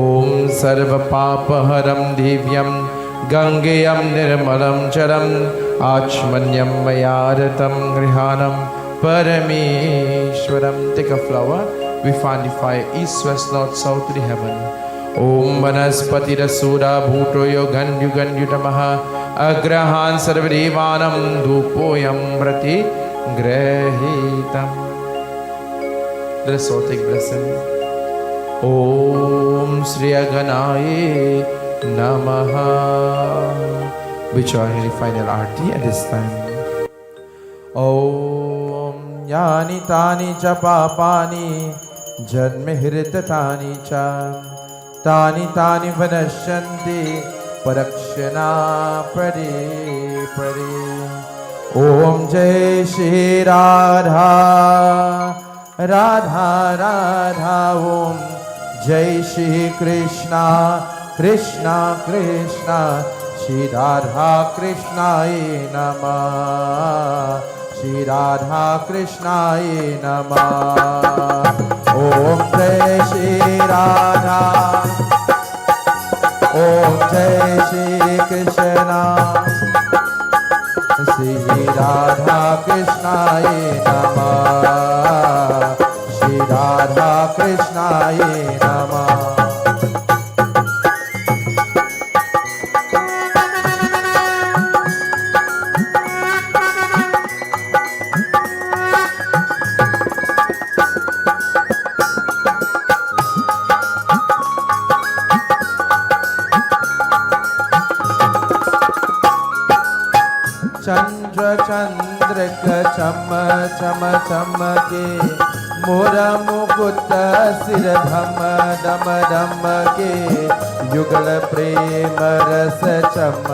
ओम सर्वपापहरं दिव्यं गंगेयं निर्मलं जलम् आचमन्यं मया रतं गृहाणं परमेश्वरं. Take a flower. We find the fire east, west, north, south to the heaven. ओम वनस्पतिरसूरा भूतो युगन्युगन्युतमः अग्रहान् सर्वदेवानां धूपोऽयं प्रति गृहीतम्. Let us all take blessing. Om Shri Aganaye Namaha. We join in the final arti at this time. Om Yani Tani Cha Papani Janme Hiritani Cha Tani Tani Vanashanti Parakshana Pade Pade. Om Jai Shri Radha Radha Radha. Om Jai Shri Krishna Krishna Krishna. Shri Radha Krishnaye Namah. Shri Radha Krishnaye Namah. Om Jai Shri Radha. Om Jai Shri Krishna Shri Radha Krishnaye Namah. Shri Radha Krishnaye Namah. चंद्र चंद्रक चम चम चमके मोर मुकुट सिर धम दम दम के युगल प्रेम रस चम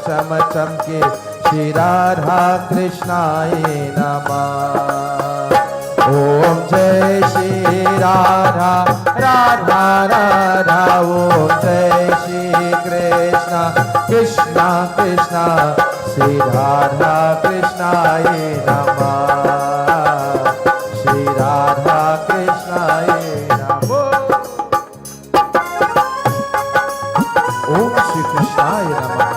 चम चमके Shri Radha Krishnaya Namah. Om Jai Shri Radha Radha Radha. Om Jai Shri Krishna Krishna Krishna. Shri Radha Krishnaya Namah. Shri Radha Krishnaya Namah. Om Shri Krishnaya Namah.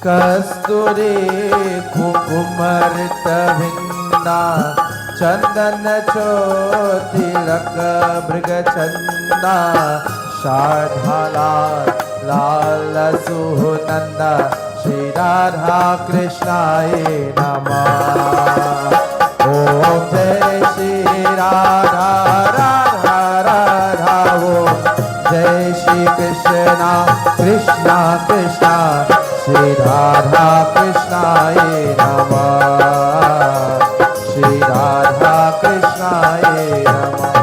Kasturi kukumarita vinda Chandana choti laka briga chanda Shadhala lala suhunanda Shri Radha Krishnaya Namah. Om Jai Shri Radha Radha Radha. Om Jai Shri Krishna Krishna Krishna. Shri Radha Krishnaya Namah. Shri Radha Krishnaya Namah.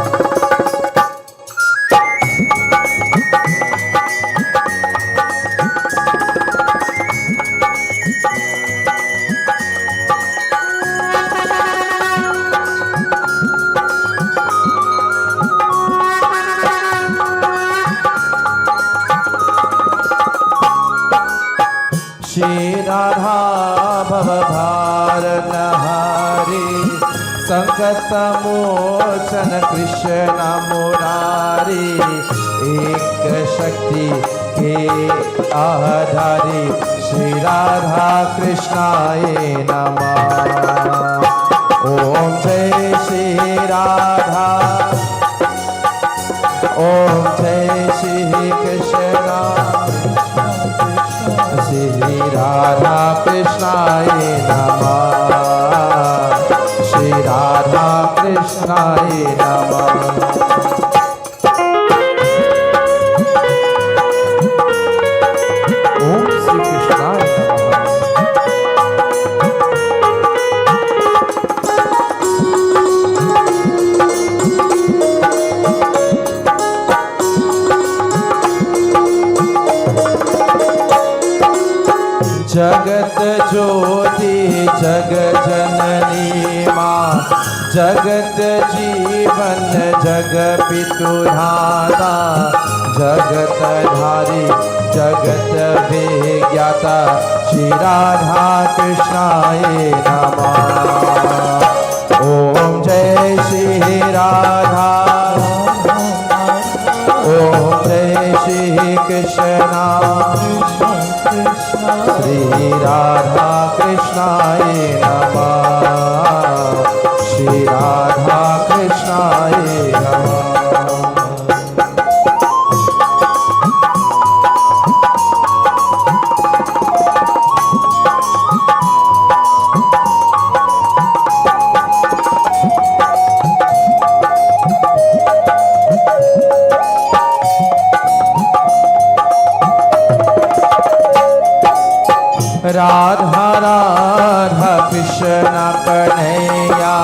Shri Radha Bhavavarnahari Sankatamochana Krishna Murari Ek Shakti Ke Adhari Shri Radha Krishnaya Namah. Om Jai Shri Radha. Om Jai Shri Krishna Shri Radha Krishnaya Namah. Shri Radha Krishnaya Namah. Om Shri Krishnaya Namah. जगत ज्योति जग जननी माँ जगत जीवन जग पितुधाता जगत धारी जगत विज्ञाता श्री राधा कृष्णाय नमः। ओम जय श्री राधा ओम जय Shri Krishna Shri Radha Krishnaya Namah. Shri Radha Krishnaya Namah. Radha Radha Krishna Kanhaiya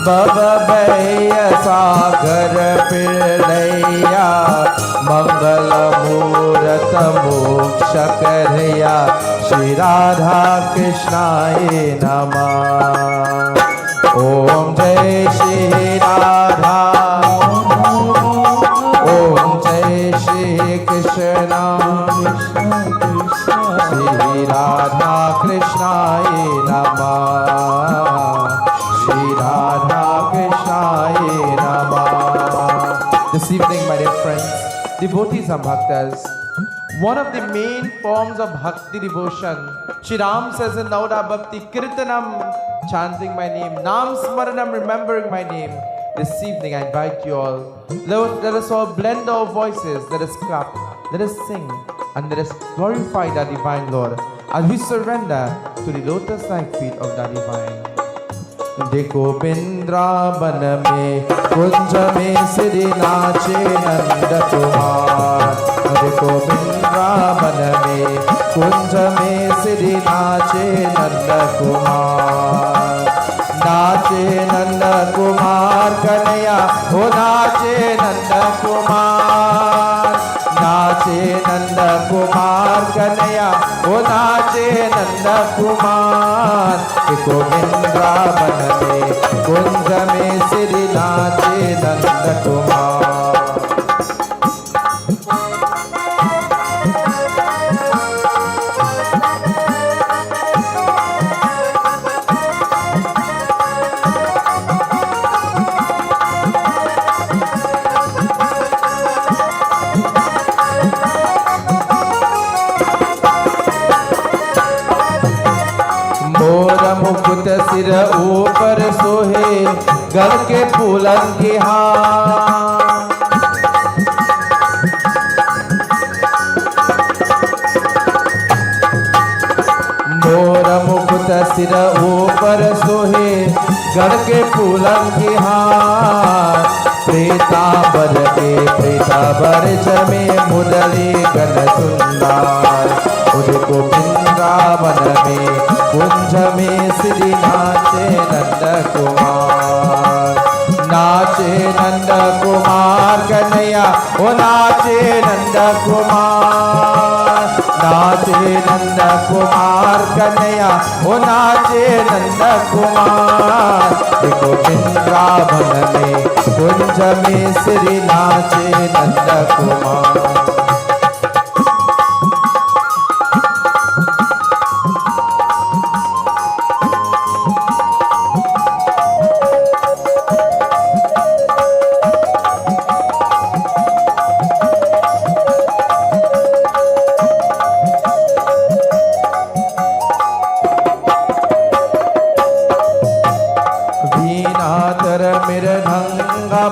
बब भैया सागर पिलैया मंगल मूरत मोक्ष करैया श्री राधा कृष्णाय नमः। ओम जय श्री राधा ओम जय Shri Krishna Shri Radha Krishnaya Namah. Shri Radha Krishnaya Namah. This evening, my dear friends, devotees and bhaktas, one of the main forms of bhakti devotion, Shri Ram says in Nauda Bhakti, Kirtanam, chanting my name, Nam Smaranam, remembering my name. This evening, I invite you all, let us all blend our voices, let us clap, let us sing, and let us glorify the Divine Lord as we surrender to the lotus-like feet of the Divine. देखो बिंद्रावन में कुंज में श्री नाचे नंद कुमार। देखो बिंद्रावन में कुंज में श्री नाचे नंद कुमार, नाचे नंद कुमार कन्हैया, हो नाचे नंद कुमार, नाचे नंद कुमार कन्हैया, हो नाचे नंद कुमार। गोविंद्रावन में कुंज में श्री नाचे नंद कुमार। मुकुट सिर ऊपर सोहे, गल के फूलन के हार। मोर मुकुट सिर ऊपर सोहे, गल के फूलन के हार। प्रीतांबर के प्रीतांबर जमे मुरली गण सुंदर, उनको वृंदावन में कुंज में श्री नाचे नंद कुमार, नाचे नंद कुमार कन्हैया, ओ नाचे नंद कुमार, नाचे नंद कुमार कन्हैया, ओ नाचे नंद कुमार। देखो वृंदावन में कुंज में श्री नाचे नंद कुमार।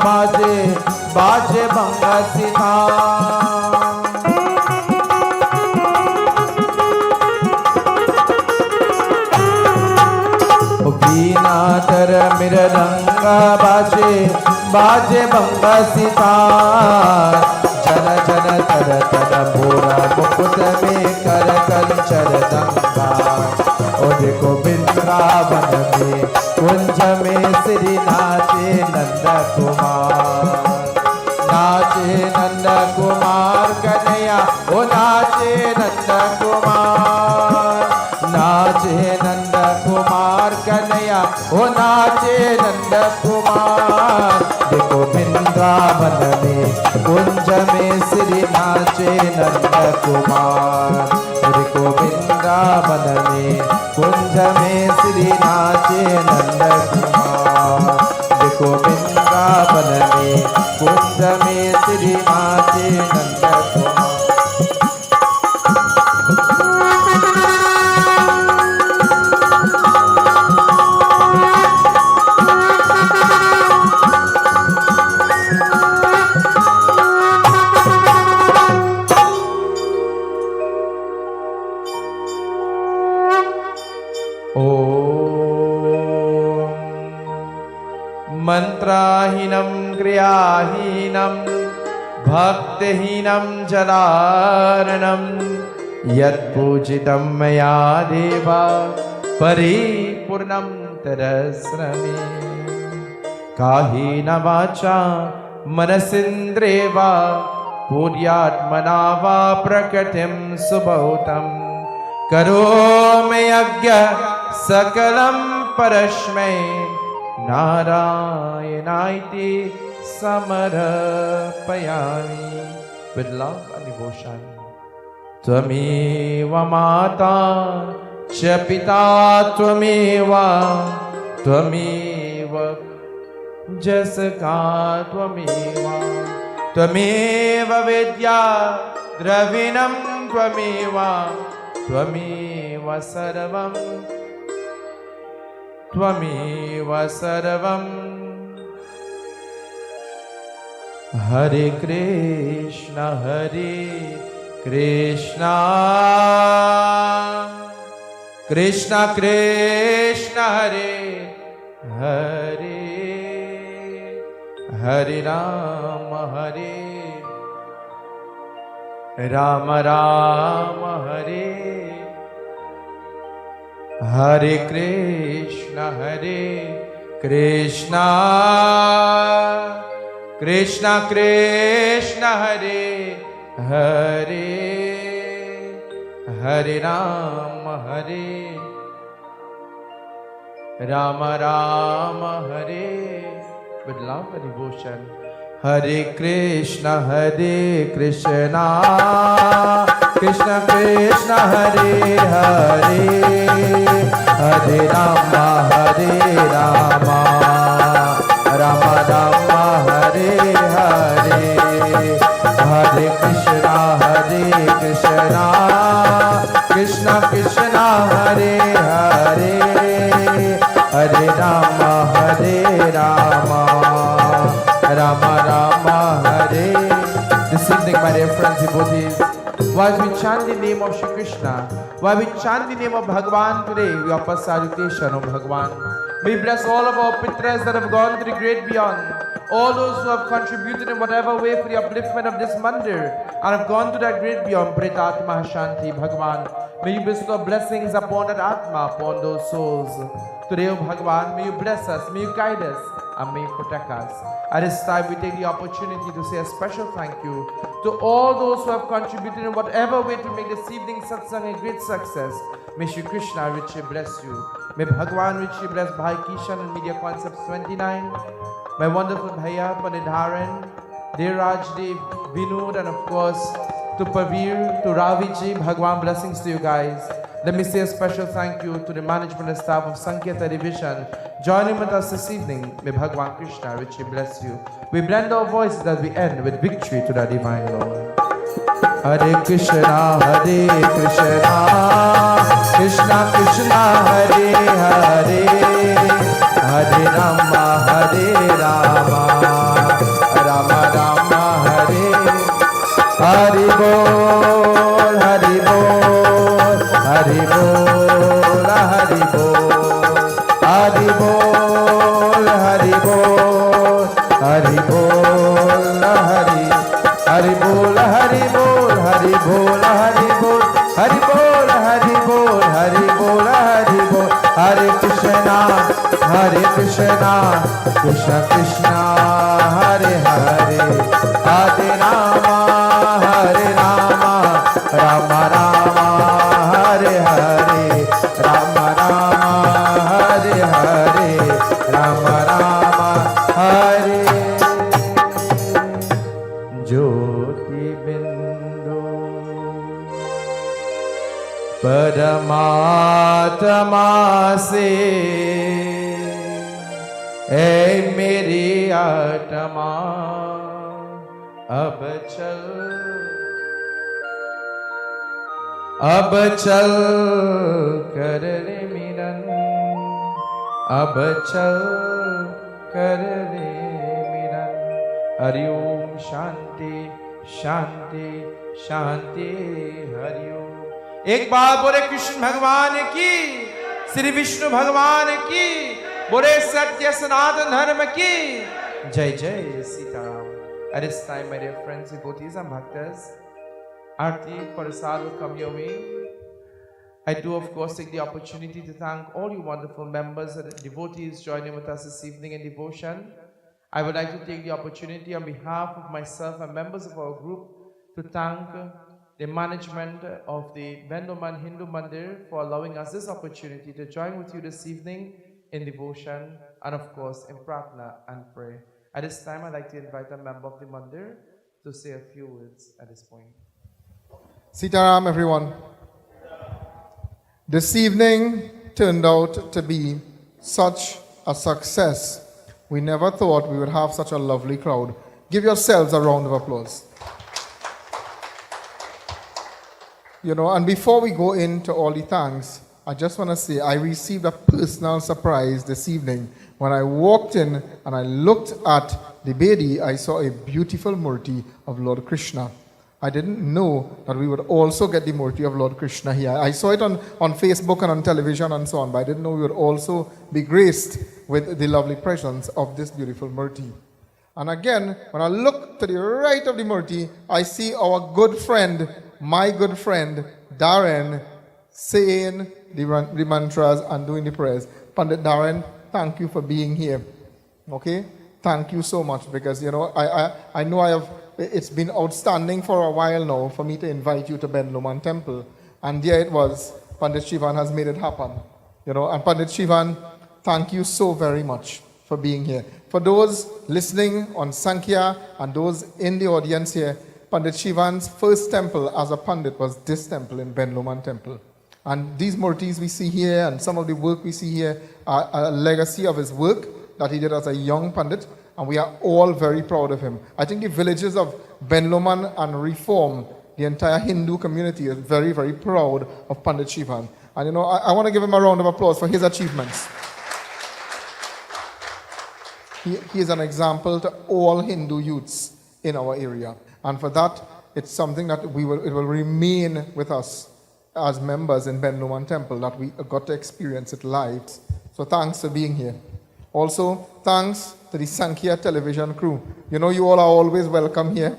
बाजे बाजे भंग सिथा, वीणा तर मृदंग बाजे बाजे भंग सिथा। जन जन तर तर भोरा मुकुट में कर कंचर दंगा, ओ देखो वृंदावन में कुंज में श्री नाचे नंद कुमार, नाचे नंद कुमार कन्हैया, ओ नाचे नंद कुमार, नाचे नंद कुमार कन्हैया, ओ नाचे नंद कुमार। देखो वृंदावन में कुंज में श्री नाचे नंद कुमार, देखो वृंदावन में कुंज में श्री नाचे नंद कुमार। देखो वृंदावन में कुंज में श्री नाचे नंद कुमार। मंत्राहीनं क्रियाहीनं भक्तिहीनं जलार्णं, यत्पूजितं मया देवा परिपूर्णं तरस्रमे। कायेन वाचा मनसेन्द्रियैर्वा पूर्यात्मना वा प्रकृतिं सुबहुतं, करोमि यज्ञं सकलं परस्मै नारायणायते समर्पयामि। With love and devotion. त्वमेव माता च पिता त्वमेव, त्वमेव जसका त्वमेव, त्वमेव विद्या द्रविणं त्वमेव, त्वमेव सर्वं, त्वमेव सर्वं। हरे कृष्ण कृष्ण कृष्ण हरे हरे, हरे राम राम राम हरे Hare Krishna, Krishna Krishna, Hare Hare, Hare Rama, Rama, Hare. With love and devotion. Hare Krishna, Krishna Krishna, Hare Hare, Hare Rama, Rama Rama, Hare Hare, Hare Krishna, Krishna Krishna, Hare Hare, Hare Rama, Rama Rama, Hare. This evening, my dear friends, devotees, while we chant the name of Shri Krishna, while we chant the name of Bhagavan today, we offer salutation of Bhagavan. May we bless all of our pitras that have gone to the great beyond, all those who have contributed in whatever way for the upliftment of this mandir and have gone to that great beyond. Pritatma Shanti Bhagavan. May you bestow blessings upon that Atma, upon those souls. Today, O Bhagavan, may you bless us, may you guide us, and may you protect us. At this time, we take the opportunity to say a special thank you to all those who have contributed in whatever way to make this evening's satsang a great success. May Shri Krishna richly bless you. May Bhagavan richly bless Bhai Kishan and Media Concepts 29, my wonderful Bhaiya, Panidharan, dear Rajdev, Vinod, and of course, to Pavir, to Raviji. Bhagavan blessings to you guys. Let me say a special thank you to the management and staff of Sankhya Television joining with us this evening. May Bhagavan Krishna richly bless you. We blend our voices as we end with victory to the divine Lord. Hare Krishna, Krishna Krishna, Hare Hare, Hare Rama, Rama Rama, Hare Hare Bol, Hare Bol, Hare Bol, Hare Bol, Hare Bol, Hare Bol, Hare Bol, Hare Bol, Hare Bol, Hare Bol, Hare Bol, Hare Bol, Hare Bol, Hare Bol, Hare Krishna, Krishna Krishna, Hare Hare, Hare Rama, Rama Rama, Hare Hare, Rama Rama, Hare Hare, Rama Rama, Hare. Jyoti Bindu Paramatma se ऐ मेरी आत्मा अब चल कर रे मिलन, अब चल कर रे मिलन। हरि ओम शांति शांति शांति, हरि ओम। एक बार बोले कृष्ण भगवान की, श्री विष्णु भगवान की, बोले सत्य सनातन धर्म की जय जय Sitaram. At this time, my dear friends, devotees and bhaktas, Aarti Parasad will come your way. I do, of course, take the opportunity to thank all you wonderful members and devotees joining with us this evening in devotion. I would like to take the opportunity on behalf of myself and members of our group to thank the management of the Vendoman Hindu Mandir for allowing us this opportunity to join with you this evening in devotion and of course in pratna and prayer. At this time, I'd like to invite a member of the Mandir to say a few words at this point. Sitaram, everyone. This evening turned out to be such a success. We never thought we would have such a lovely crowd. Give yourselves a round of applause. You know, and before we go into all the thanks, I just want to say I received a personal surprise this evening. When I walked in and I looked at the Bedi, I saw a beautiful murti of Lord Krishna. I didn't know that we would also get the murti of Lord Krishna here. I saw it on Facebook and on television and so on, but I didn't know we would also be graced with the lovely presence of this beautiful murti. And again, when I look to the right of the murti, I see our good friend, my good friend, Darren, saying the mantras and doing the prayers. Pandit Darren, thank you for being here. Okay? Thank you so much, because, I know it's been outstanding for a while now for me to invite you to Ben Lomond Temple. And there it was. Pandit Shivan has made it happen. And Pandit Shivan, thank you so very much for being here. For those listening on Sankhya and those in the audience here, Pandit Shivan's first temple as a Pandit was this temple in Ben Lomond Temple. And these murtis we see here and some of the work we see here are a legacy of his work that he did as a young Pandit, and we are all very proud of him. I think the villages of Ben Lomond and Reform, the entire Hindu community, is very, very proud of Pandit Shivan. And I want to give him a round of applause for his achievements. He is an example to all Hindu youths in our area. And for that, it's something that it will remain with us as members in Ben Lomond Temple, that we got to experience it live. So thanks for being here. Also, thanks to the Sankhya television crew. You all are always welcome here,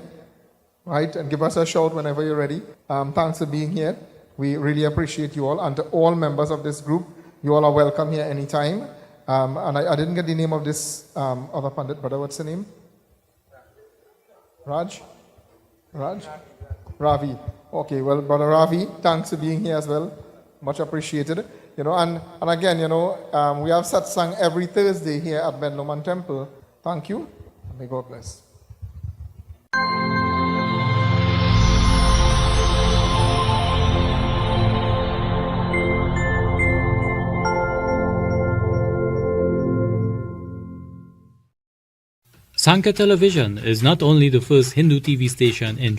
right? And give us a shout whenever you're ready. Thanks for being here. We really appreciate you all. And to all members of this group, you all are welcome here anytime. And I didn't get the name of this other Pandit brother. What's the name? Raj? Ravi. Okay, well, Brother Ravi, thanks for being here as well. Much appreciated. And again, we have satsang every Thursday here at Ben Lomond Temple. Thank you. May God bless. Sankhya Television is not only the first Hindu TV station in